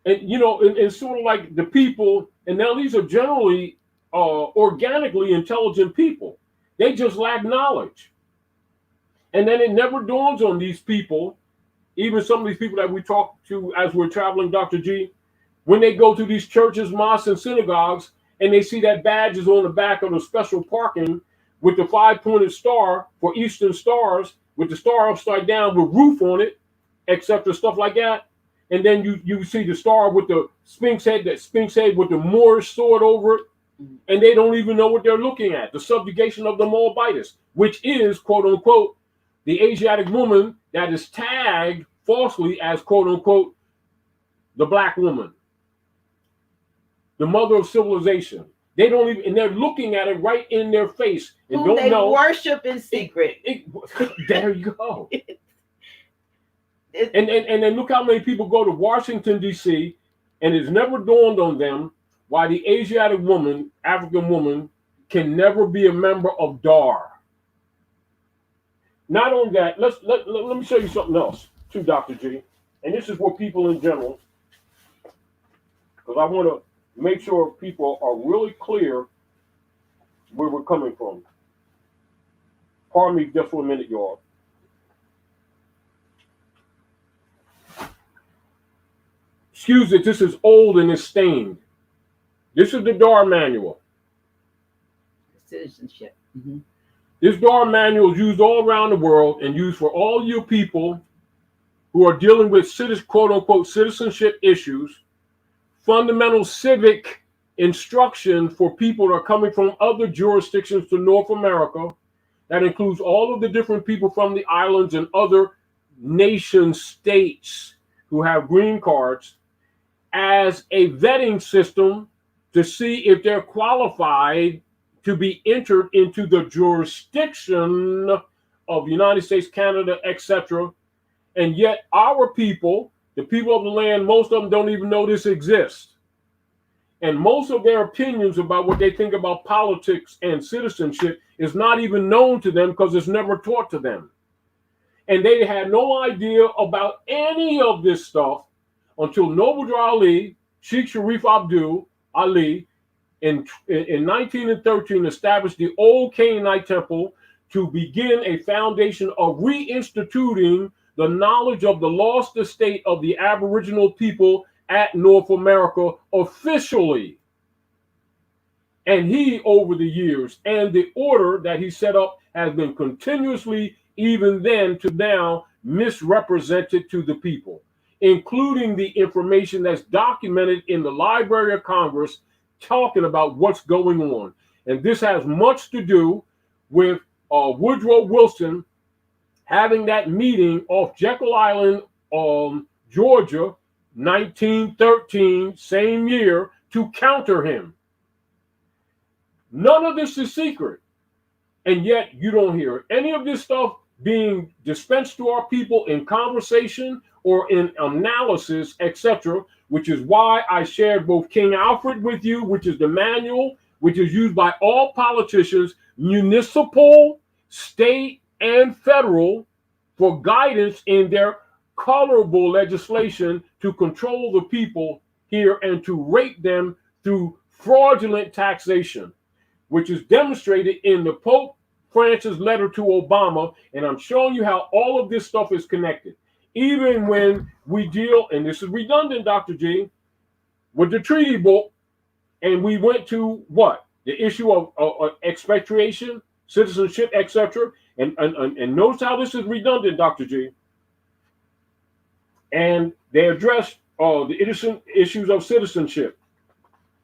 And you know, and sort of like the people, and now these are generally organically intelligent people. They just lack knowledge. And then it never dawns on these people, even some of these people that we talk to as we're traveling, Dr. G, when they go to these churches, mosques, and synagogues, and they see that badge is on the back of the special parking with the 5-pointed star for Eastern Stars, with the star upside down with roof on it, etc., stuff like that. And then you see the star with the Sphinx head with the Moorish sword over it, and they don't even know what they're looking at. The subjugation of the Moabites, which is, quote unquote, the Asiatic woman that is tagged falsely as, quote unquote, the black woman, the mother of civilization. They don't even, and they're looking at it right in their face and who don't they know. worship in secret. There you go. And then look how many people go to Washington, D.C., and it's never dawned on them why the Asiatic woman, African woman, can never be a member of DAR. Not only that, let me show you something else too, Dr. G. And this is for people in general, because I want to make sure people are really clear where we're coming from. Pardon me just for a minute, y'all. Excuse it, this is old and it's stained. This is the DAR manual. Citizenship. Mm-hmm. This DAR manual is used all around the world and used for all you people who are dealing with quote-unquote citizenship issues, fundamental civic instruction for people that are coming from other jurisdictions to North America. That includes all of the different people from the islands and other nation states who have green cards, as a vetting system to see if they're qualified to be entered into the jurisdiction of the United States, Canada, etc. And yet our people, the people of the land, most of them don't even know this exists. And most of their opinions about what they think about politics and citizenship is not even known to them because it's never taught to them. And they had no idea about any of this stuff until Noble Ali, Sheikh Sharif Abdul Ali, in 1913 established the Old Canaanite Temple to begin a foundation of reinstituting the knowledge of the lost estate of the Aboriginal people at North America officially. And he, over the years, and the order that he set up has been continuously, even then to now, misrepresented to the people, including the information that's documented in the Library of Congress talking about what's going on. And this has much to do with Woodrow Wilson having that meeting off Jekyll Island, Georgia, 1913, same year, to counter him. None of this is secret. And yet you don't hear any of this stuff being dispensed to our people in conversation or in analysis, etc., which is why I shared both King Alfred with you, which is the manual, which is used by all politicians, municipal, state, and federal, for guidance in their colorable legislation to control the people here and to rate them through fraudulent taxation, which is demonstrated in the Pope Francis letter to Obama. And I'm showing you how all of this stuff is connected. even when we deal, and this is redundant, Dr. G, with the treaty book, and we went to what? The issue of expatriation, citizenship, etc. And notice how this is redundant, Dr. G. And they addressed the innocent issues of citizenship,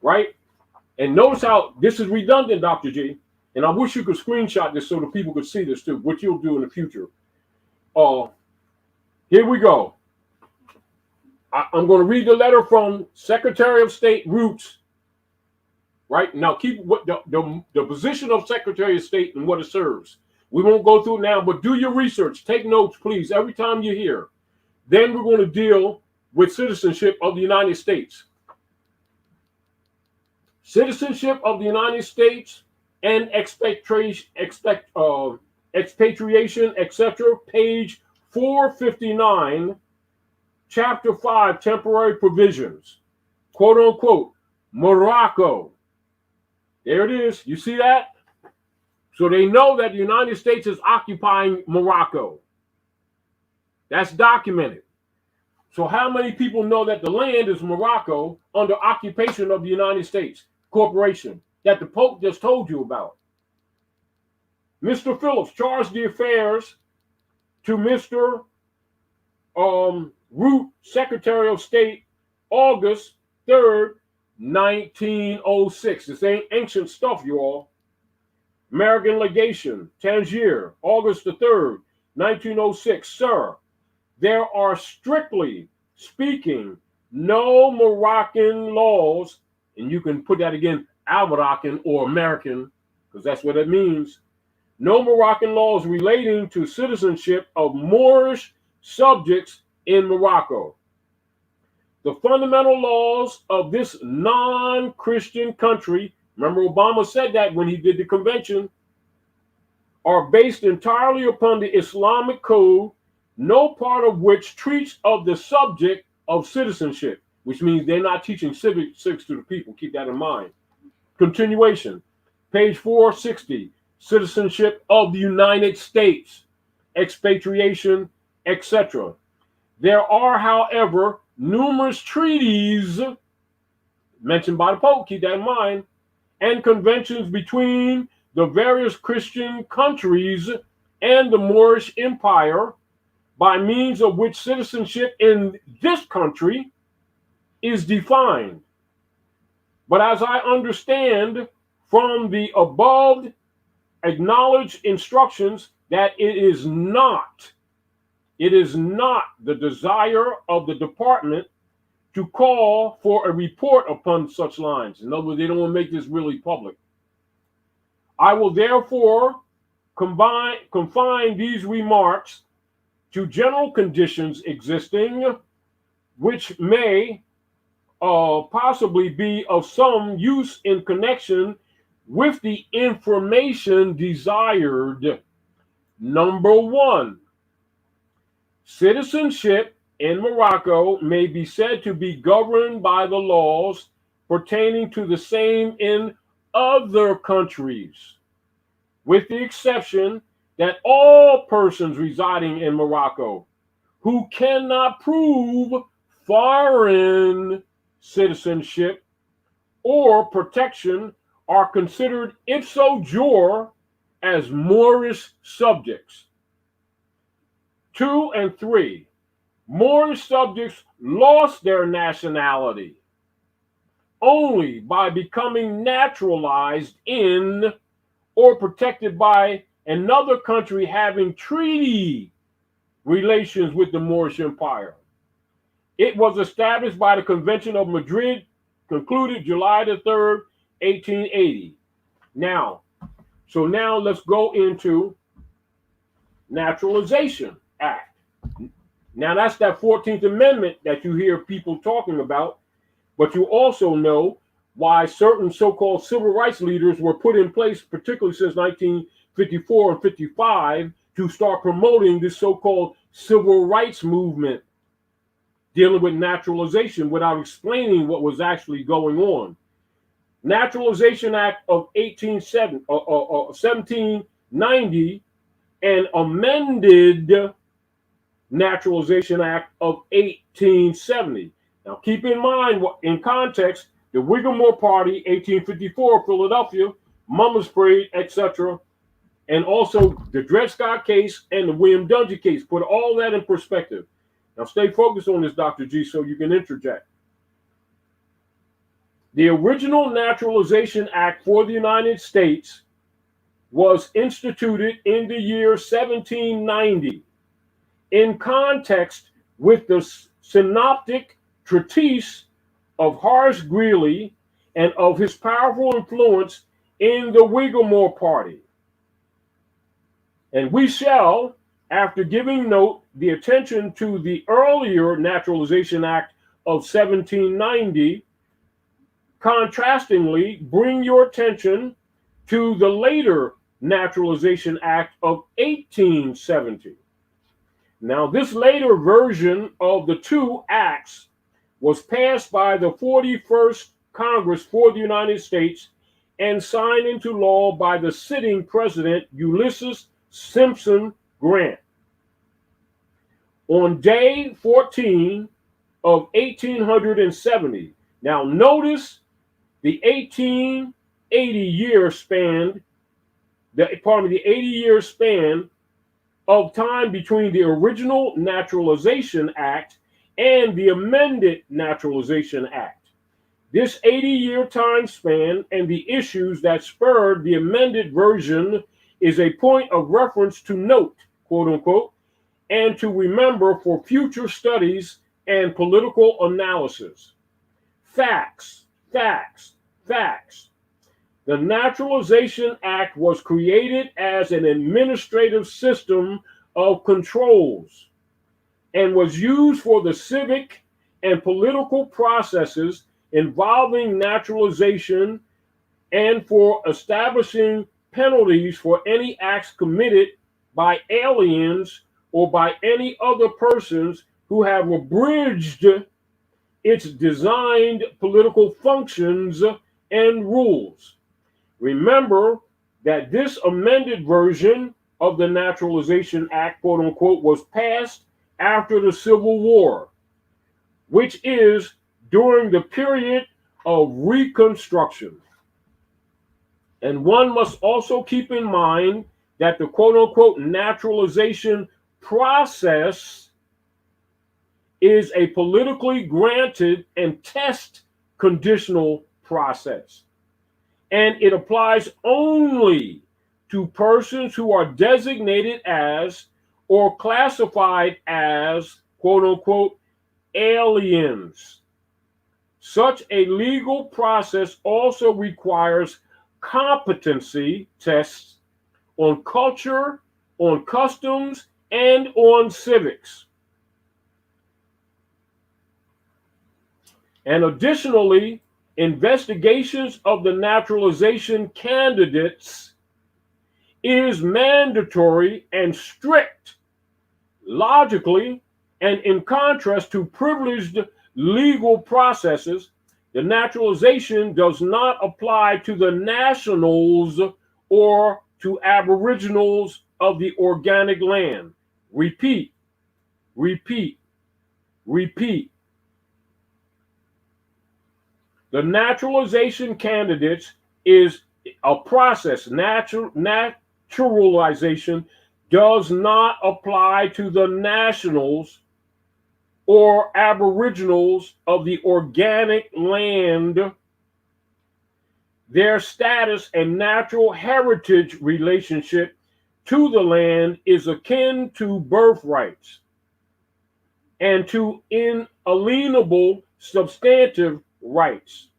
right? And notice how this is redundant, Dr. G. And I wish you could screenshot this so that people could see this too, what you'll do in the future. Here we go. I'm going to read the letter from Secretary of State Roots. Right now, keep what the position of Secretary of State and what it serves. We won't go through it now, but do your research. Take notes, please, every time you're here. Then we're going to deal with citizenship of the United States. Citizenship of the United States and expatriation, etc. Page 459, Chapter 5, Temporary Provisions. Quote unquote, Morocco. There it is. You see that? So they know that the United States is occupying Morocco. That's documented. So how many people know that the land is Morocco under occupation of the United States Corporation that the Pope just told you about? Mr. Phillips charged the affairs to Mr. Root, Secretary of State, August 3rd, 1906. This ain't ancient stuff, you all. American Legation, Tangier, August the 3rd, 1906. Sir, there are strictly speaking no Moroccan laws, and you can put that again, Al-Moroccan or American, because that's what it means. No Moroccan laws relating to citizenship of Moorish subjects in Morocco. The fundamental laws of this non-Christian country, remember Obama said that when he did the convention, are based entirely upon the Islamic code, no part of which treats of the subject of citizenship, which means they're not teaching civics to the people. Keep that in mind. Continuation, page 460, citizenship of the United States, expatriation, etc. There are, however, numerous treaties mentioned by the Pope, keep that in mind, and conventions between the various Christian countries and the Moorish Empire, by means of which citizenship in this country is defined. But as I understand from the above acknowledged instructions, that it is not the desire of the department to call for a report upon such lines. In other words, they don't want to make this really public. I will therefore confine these remarks to general conditions existing, which may possibly be of some use in connection with the information desired. Number one, citizenship in Morocco may be said to be governed by the laws pertaining to the same in other countries, with the exception that all persons residing in Morocco who cannot prove foreign citizenship or protection are considered ipso jure as Moorish subjects. 2 and 3, Moorish subjects lost their nationality only by becoming naturalized in or protected by another country having treaty relations with the Moorish Empire. It was established by the Convention of Madrid, concluded July the 3rd, 1880. Now let's go into Naturalization Act. Now that's that 14th Amendment that you hear people talking about, but you also know why certain so-called civil rights leaders were put in place, particularly since 1954 and 55, to start promoting this so-called civil rights movement, dealing with naturalization without explaining what was actually going on. Naturalization Act of 1790 and amended Naturalization Act of 1870. Now, keep in mind, in context, the Whiggamore Party, 1854, Philadelphia, Mama's Parade, etc., and also the Dred Scott case and the William Dungy case. Put all that in perspective. Now, stay focused on this, Dr. G, so you can interject. The original Naturalization Act for the United States was instituted in the year 1790 in context with the synoptic treatise of Horace Greeley and of his powerful influence in the Whiggamore Party. And we shall, after giving note the attention to the earlier Naturalization Act of 1790, contrastingly bring your attention to the later Naturalization Act of 1870. Now, this later version of the two acts was passed by the 41st Congress for the United States and signed into law by the sitting President Ulysses Simpson Grant. On day 14 of 1870, now notice the 80-year span of time between the original Naturalization Act and the amended Naturalization Act. This 80-year time span and the issues that spurred the amended version is a point of reference to note, quote unquote, and to remember for future studies and political analysis. Facts, facts, facts. The Naturalization Act was created as an administrative system of controls and was used for the civic and political processes involving naturalization and for establishing penalties for any acts committed by aliens or by any other persons who have abridged its designed political functions and rules. Remember that this amended version of the Naturalization Act, quote unquote, was passed after the Civil War, which is during the period of Reconstruction. And one must also keep in mind that the quote unquote naturalization process is a politically granted and test conditional process. And it applies only to persons who are designated as or classified as quote unquote aliens. Such a legal process also requires competency tests on culture, on customs, and on civics. And additionally, investigations of the naturalization candidates is mandatory and strict, logically, and in contrast to privileged legal processes. The naturalization does not apply to the nationals or to aboriginals of the organic land. Repeat, repeat, repeat. The naturalization candidates is a process. Naturalization does not apply to the nationals or aboriginals of the organic land. Their status and natural heritage relationship to the land is akin to birthrights and to inalienable substantive rights.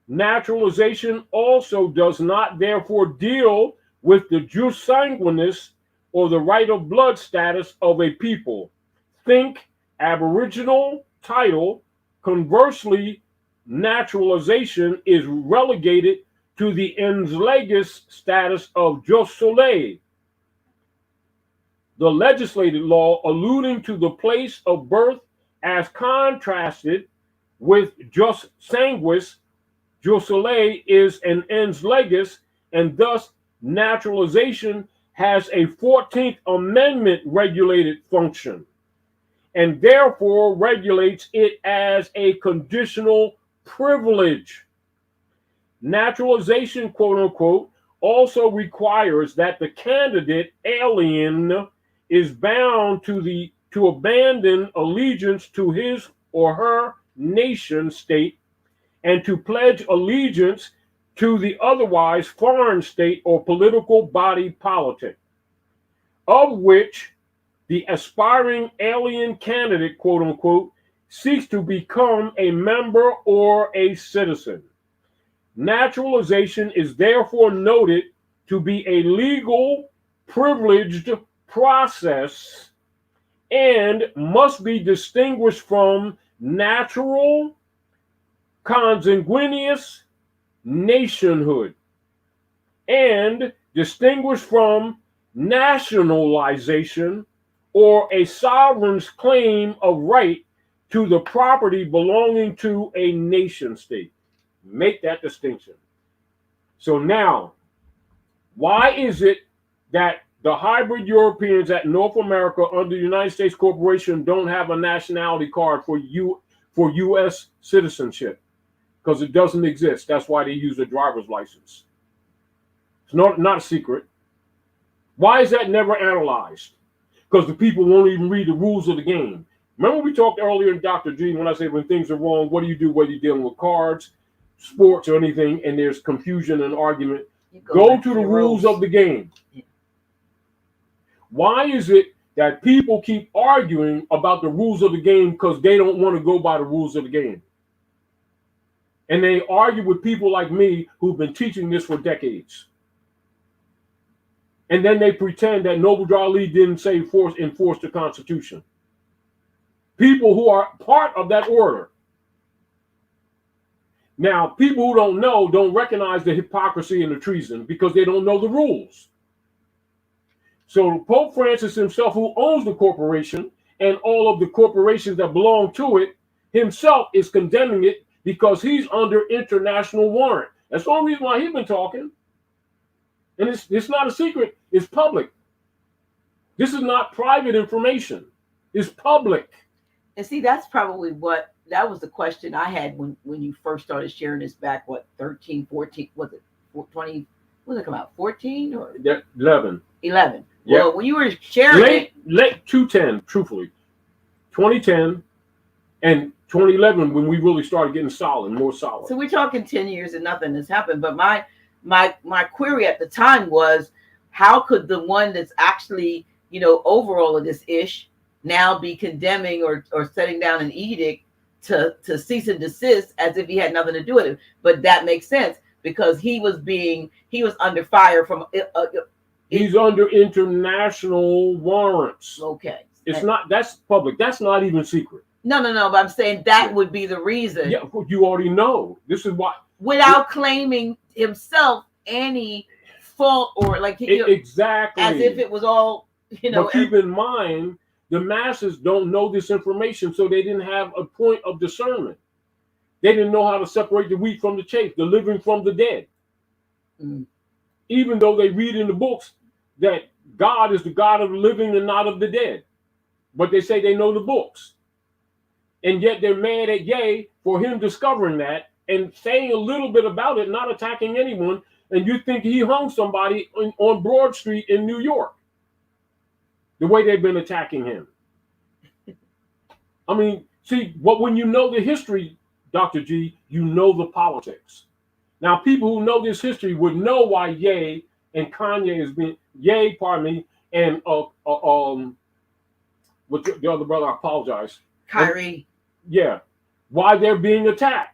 Naturalization also does not therefore deal with the jus sanguinis or the right of blood status of a people. Think aboriginal title. Conversely, naturalization is relegated to the ens legis status of jus soli, the legislated law alluding to the place of birth as contrasted with jus sanguis. Jus soli is an ens legis, and thus naturalization has a 14th Amendment regulated function. and therefore regulates it as a conditional privilege. Naturalization, quote unquote, also requires that the candidate alien is bound to abandon allegiance to his or her nation state and to pledge allegiance to the otherwise foreign state or political body politic, of which the aspiring alien candidate, quote unquote, seeks to become a member or a citizen. Naturalization is therefore noted to be a legal, privileged process and must be distinguished from natural, consanguineous nationhood and distinguished from nationalization or a sovereign's claim of right to the property belonging to a nation state. Make that distinction. So now, why is it that the hybrid Europeans at North America under the United States Corporation don't have a nationality card for U.S. citizenship? Because it doesn't exist. That's why they use a driver's license. It's not a secret. Why is that never analyzed? Because the people won't even read the rules of the game. Remember we talked earlier in Dr. G when I said when things are wrong, what do you do whether you're dealing with cards, sports, or anything, and there's confusion and argument? Go to the rules of the game. Yeah. Why is it that people keep arguing about the rules of the game because they don't want to go by the rules of the game? And they argue with people like me who've been teaching this for decades. And then they pretend that Noble Drew Ali didn't say enforce the Constitution. People who are part of that order. Now, people who don't know don't recognize the hypocrisy and the treason because they don't know the rules. So Pope Francis himself, who owns the corporation and all of the corporations that belong to it, himself is condemning it because he's under international warrant. That's the only reason why he's been talking. And it's not a secret. It's public. This is not private information. It's public. And see, that's probably that was the question I had when you first started sharing this back, 13, 14, was it 20, when did it come out, 14 or? 11. 11. Yeah. Well, when you were sharing late 2010, truthfully, 2010 and 2011 when we really started getting more solid. So we're talking 10 years and nothing has happened. But my query at the time was, how could the one that's actually, over all of this ish now be condemning or setting down an edict to cease and desist as if he had nothing to do with it? But that makes sense because he was under fire from he's under international warrants. Okay. That's public. That's not even secret. No, but I'm saying that would be the reason. Yeah, you already know. This is why. Without claiming himself any fault or exactly as if it was all, But keep in mind, the masses don't know this information, so they didn't have a point of discernment. They didn't know how to separate the wheat from the chaff, the living from the dead. Mm. Even though they read in the books that God is the God of the living and not of the dead. But they say they know the books. And yet they're mad at Ye for him discovering that and saying a little bit about it, not attacking anyone. And you think he hung somebody on Broad Street in New York, the way they've been attacking him. I mean, see, when you know the history, Dr. G, you know the politics. Now, people who know this history would know why Ye and Kanye has been, and with the other brother, I apologize. Kyrie. Yeah. Why they're being attacked.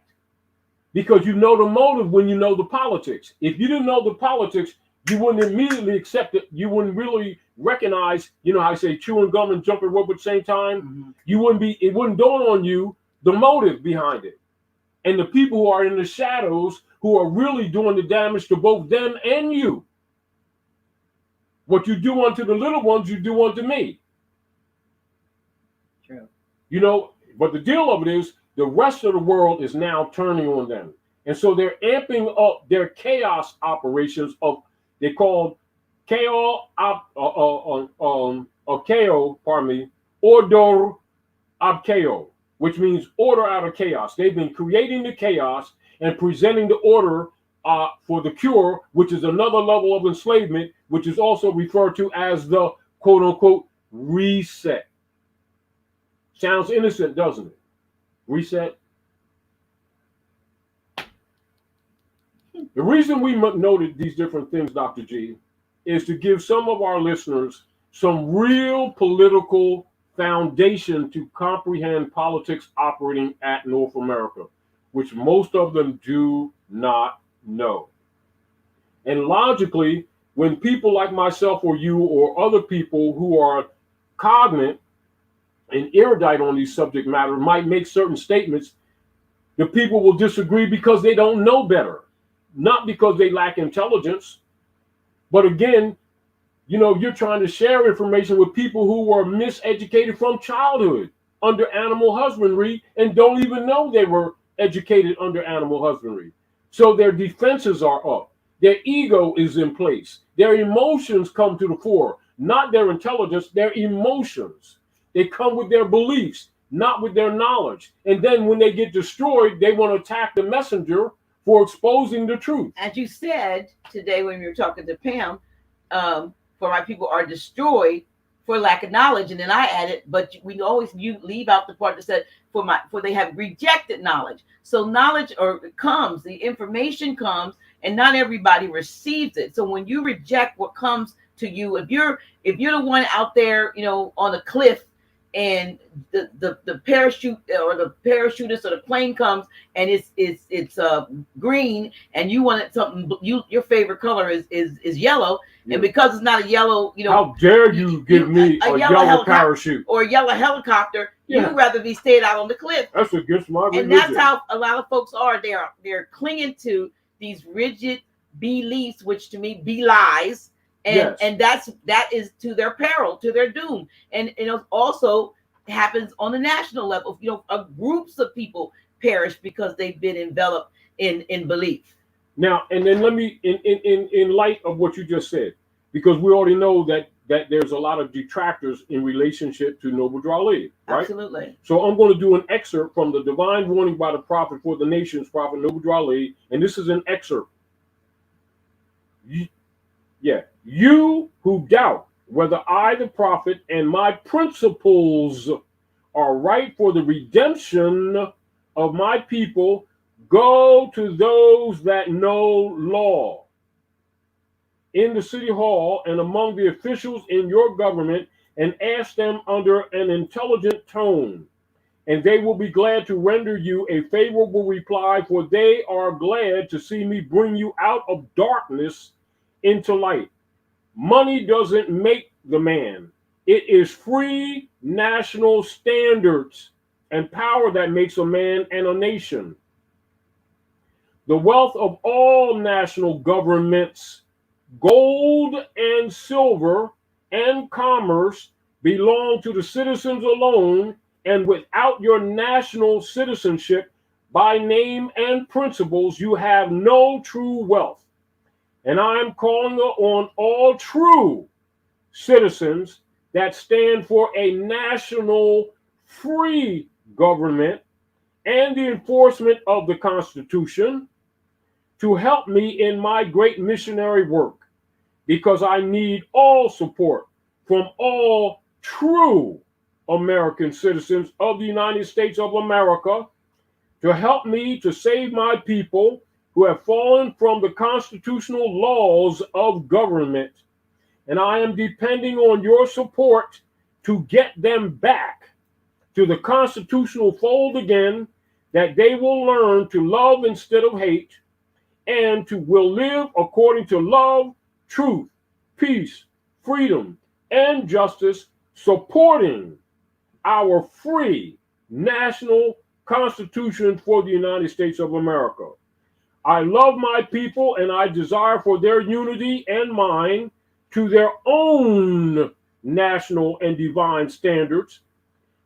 Because you know the motive when you know the politics. If you didn't know the politics, you wouldn't immediately accept it. You wouldn't really recognize, how I say chewing gum and jumping rope at the same time. Mm-hmm. It wouldn't dawn on you the motive behind it. And the people who are in the shadows who are really doing the damage to both them and you. What you do unto the little ones, you do unto me. True. But the deal of it is the rest of the world is now turning on them. And so they're amping up their chaos operations they call KO, order abkeo, which means order out of chaos. They've been creating the chaos and presenting the order for the cure, which is another level of enslavement, which is also referred to as the quote unquote reset. Sounds innocent, doesn't it? Reset. The reason we noted these different things, Dr. G, is to give some of our listeners some real political foundation to comprehend politics operating at North America, which most of them do not know. And logically, when people like myself or you or other people who are cognate and erudite on these subject matters might make certain statements, the people will disagree because they don't know better, not because they lack intelligence. But again, you're trying to share information with people who were miseducated from childhood under animal husbandry and don't even know they were educated under animal husbandry. So their defenses are up. Their ego is in place. Their emotions come to the fore, not their intelligence, their emotions. They come with their beliefs, not with their knowledge. And then when they get destroyed, they want to attack the messenger for exposing the truth. As you said today when you were talking to Pam, for my people are destroyed for lack of knowledge, and then I added, but you leave out the part that said for they have rejected knowledge. So knowledge comes, the information comes, and not everybody receives it. So when you reject what comes to you, if you're the one out there, on a cliff, and the parachute or the parachutist or the plane comes and it's green, and you want it something, your favorite color is yellow, yeah. And because it's not a yellow, how dare you give me a yellow parachute or a yellow helicopter? Yeah. You'd rather be stayed out on the cliff. That's against my religion. And that's how a lot of folks are. They're clinging to these rigid beliefs, which to me be lies. And yes. that is to their peril, to their doom. And it also happens on the national level. Groups of people perish because they've been enveloped in belief. Now, and then let me, in light of what you just said, because we already know that there's a lot of detractors in relationship to Noble Drew Ali, right? Absolutely. So I'm going to do an excerpt from the Divine Warning by the Prophet for the Nations, Prophet Noble Drew Ali, and this is an excerpt. You who doubt whether I, the prophet, and my principles are right for the redemption of my people, go to those that know law in the city hall and among the officials in your government, and ask them under an intelligent tone, and they will be glad to render you a favorable reply, for they are glad to see me bring you out of darkness into light. Money doesn't make the man. It is free national standards and power that makes a man and a nation. The wealth of all national governments, gold and silver and commerce, belong to the citizens alone, and without your national citizenship by name and principles, you have no true wealth. And I am calling on all true citizens that stand for a national free government and the enforcement of the Constitution to help me in my great missionary work, because I need all support from all true American citizens of the United States of America to help me to save my people who have fallen from the constitutional laws of government. And I am depending on your support to get them back to the constitutional fold again, that they will learn to love instead of hate, and will live according to love, truth, peace, freedom, and justice, supporting our free national Constitution for the United States of America. I love my people, and I desire for their unity and mine to their own national and divine standards,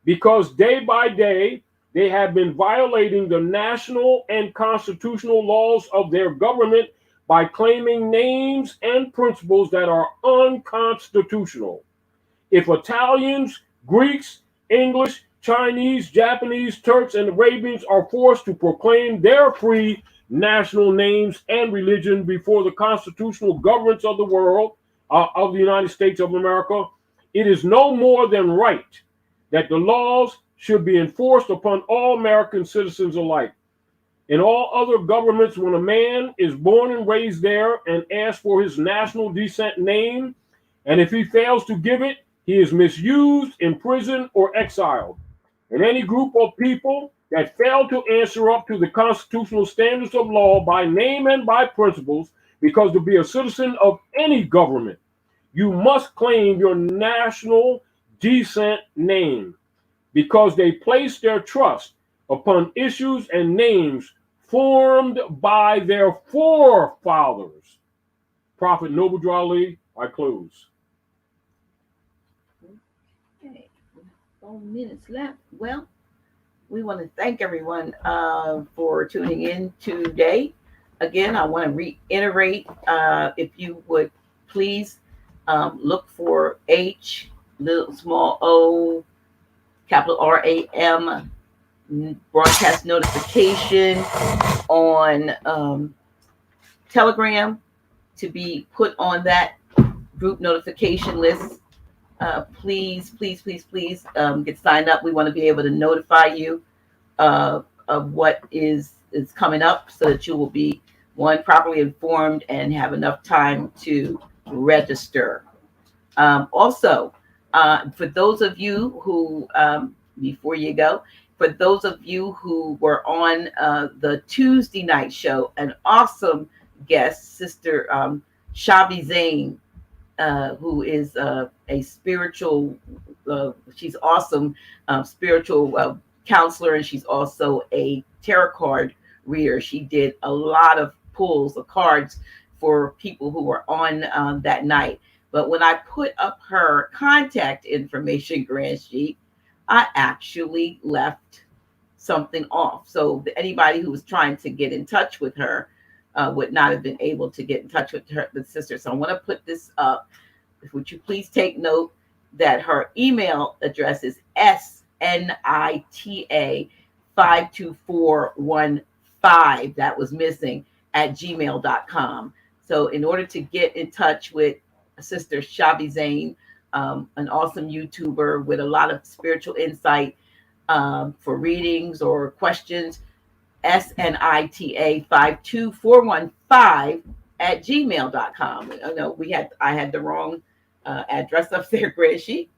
because day by day they have been violating the national and constitutional laws of their government by claiming names and principles that are unconstitutional. If Italians, Greeks, English, Chinese, Japanese, Turks, and Arabians are forced to proclaim their free national names and religion before the constitutional governments of the world, of the United States of America, it is no more than right that the laws should be enforced upon all American citizens alike. In all other governments, when a man is born and raised there and asks for his national descent name, and if he fails to give it, he is misused, imprisoned, or exiled. And any group of people that fail to answer up to the constitutional standards of law by name and by principles, because to be a citizen of any government, you must claim your national descent name, because they place their trust upon issues and names formed by their forefathers. Prophet Noble Ali, I close. Okay, 4 minutes left. Well, we want to thank everyone for tuning in today. Again, I want to reiterate, if you would please look for H, little small o, capital RAM, broadcast notification on Telegram to be put on that group notification list. Please get signed up. We want to be able to notify you of what is coming up, so that you will be, one, properly informed and have enough time to register. Also, for those of you who, before you go, for those of you who were on the Tuesday night show, an awesome guest, Sister Shabi Zain, who is a spiritual, she's awesome, spiritual counselor, and she's also a tarot card reader. She did a lot of pulls of cards for people who were on that night. But when I put up her contact information, Grand Sheik, I actually left something off. So anybody who was trying to get in touch with her would not have been able to get in touch with her, the sister. So I want to put this up. Would you please take note that her email address is snita52415. That was missing, at gmail.com. So in order to get in touch with Sister Shabi Zain, an awesome YouTuber with a lot of spiritual insight for readings or questions, snita52415 at gmail.com. I know I had the wrong address up there, Grand Sheik,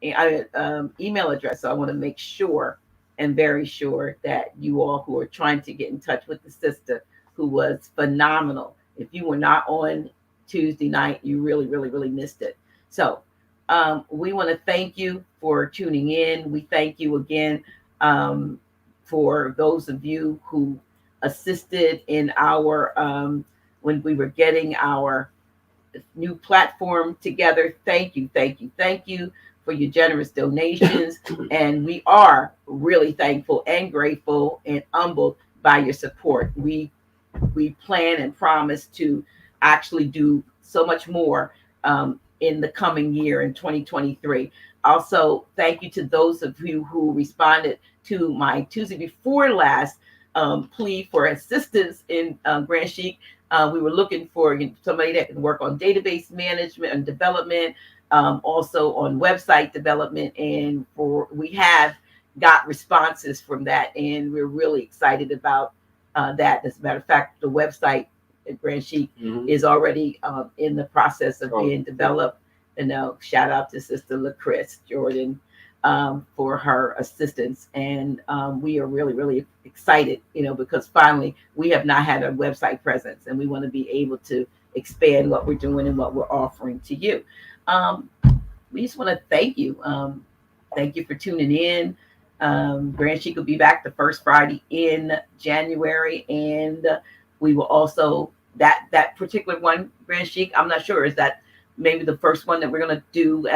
email address. So I want to make sure and very sure that you all who are trying to get in touch with the sister, who was phenomenal. If you were not on Tuesday night, you really missed it. So we want to thank you for tuning in. We thank you again for those of you who assisted in our when we were getting our new platform together. Thank you for your generous donations. And we are really thankful and grateful and humbled by your support. We plan and promise to actually do so much more in the coming year, in 2023. Also, thank you to those of you who responded to my Tuesday before last plea for assistance in Grand Sheik. We were looking for somebody that can work on database management and development, also on website development, and we have got responses from that, and we're really excited about that. As a matter of fact, the website at Grand Sheik is already in the process of being developed. And shout out to Sister LaChris Jordan for her assistance. And we are really excited, because finally we have not had a website presence, and we want to be able to expand what we're doing and what we're offering to you. We just want to thank you. Thank you for tuning in. Grand Sheik will be back the first Friday in January, and we will also that particular one, Grand Sheik, I'm not sure, is that maybe the first one that we're going to do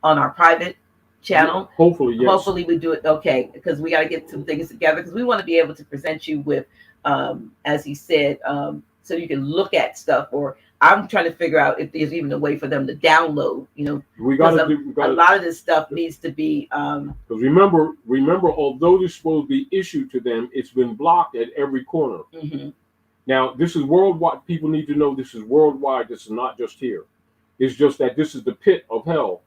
on our private channel. Hopefully, yes. Hopefully we do it. Okay. Because we got to get some things together, because we want to be able to present you with, as he said, so you can look at stuff, or I'm trying to figure out if there's even a way for them to download. We got to a lot of this stuff needs to be. Because remember, although this is supposed to be issued to them, it's been blocked at every corner. Mm-hmm. Now, this is worldwide. People need to know this is worldwide. This is not just here. It's just that this is the pit of hell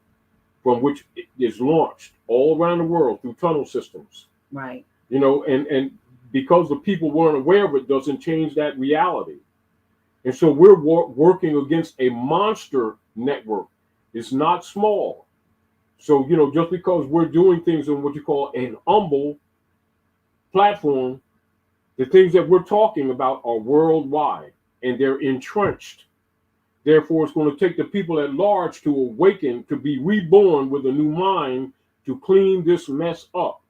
from which it is launched all around the world through tunnel systems. Right. And because the people weren't aware of it doesn't change that reality. And so we're working against a monster network. It's not small. So, just because we're doing things on what you call an humble platform, the things that we're talking about are worldwide and they're entrenched. Therefore, it's going to take the people at large to awaken, to be reborn with a new mind to clean this mess up.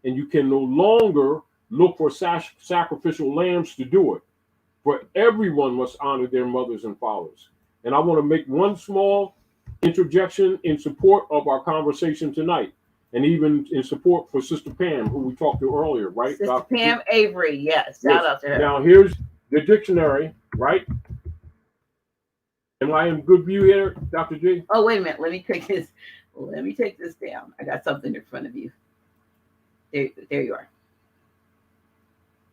And you can no longer look for sacrificial lambs to do it. For everyone must honor their mothers and fathers. And I want to make one small interjection in support of our conversation tonight, and even in support for Sister Pam, who we talked to earlier, right? Sister Dr. Pam Avery, yes. Shout out to her. Now, here's the dictionary, right? Am I in good view here, Dr. G? Oh, wait a minute. Let me take this down. I got something in front of you. There you are.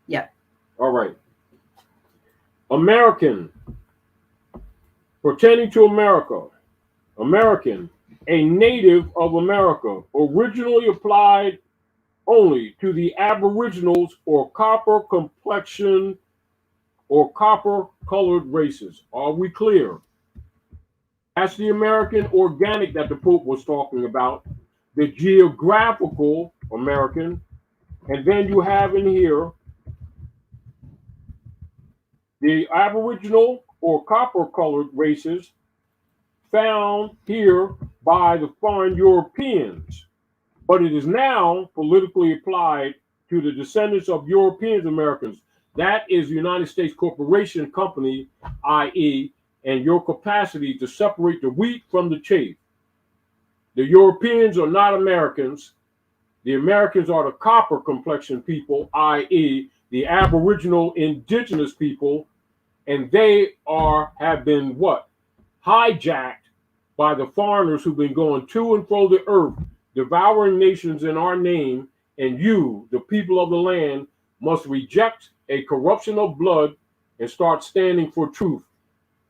Yeah. All right. American, pertaining to America. American, a native of America, originally applied only to the aboriginals or copper complexion or copper colored races. Are we clear? That's the American organic that the Pope was talking about, the geographical American, and then you have in here the aboriginal or copper colored races found here by the foreign Europeans, but it is now politically applied to the descendants of European Americans. That is the United States Corporation Company, i.e., and your capacity to separate the wheat from the chaff. The Europeans are not Americans. The Americans are the copper complexion people, i.e., the aboriginal indigenous people, and they have been what? Hijacked by the foreigners who've been going to and fro the earth, devouring nations in our name, and you, the people of the land, must reject a corruption of blood and start standing for truth,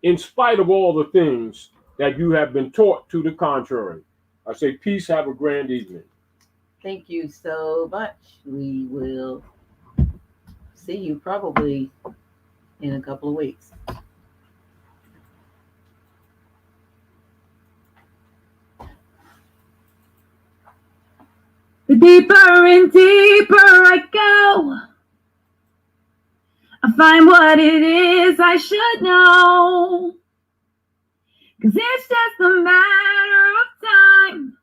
in spite of all the things that you have been taught to the contrary. I say peace, have a grand evening. Thank you so much. We will see you probably in a couple of weeks. The deeper and deeper I go, I find what it is I should know. 'Cause it's just a matter of time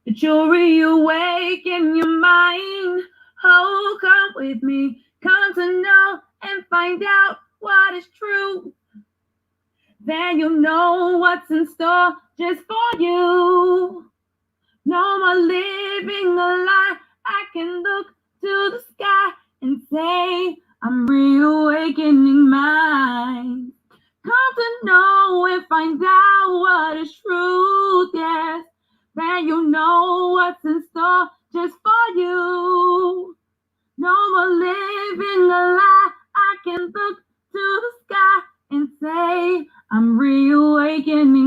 that you'll reawaken your mind. Oh, come with me, come to know and find out what is true. Then you'll know what's in store just for you. No more living a lie. I can look to the sky and say, I'm reawakening mine. Come to know and find out what is truth, yes. Then you'll know what's in store just for you. No more living a lie. I can look to the sky and say, I'm reawakening.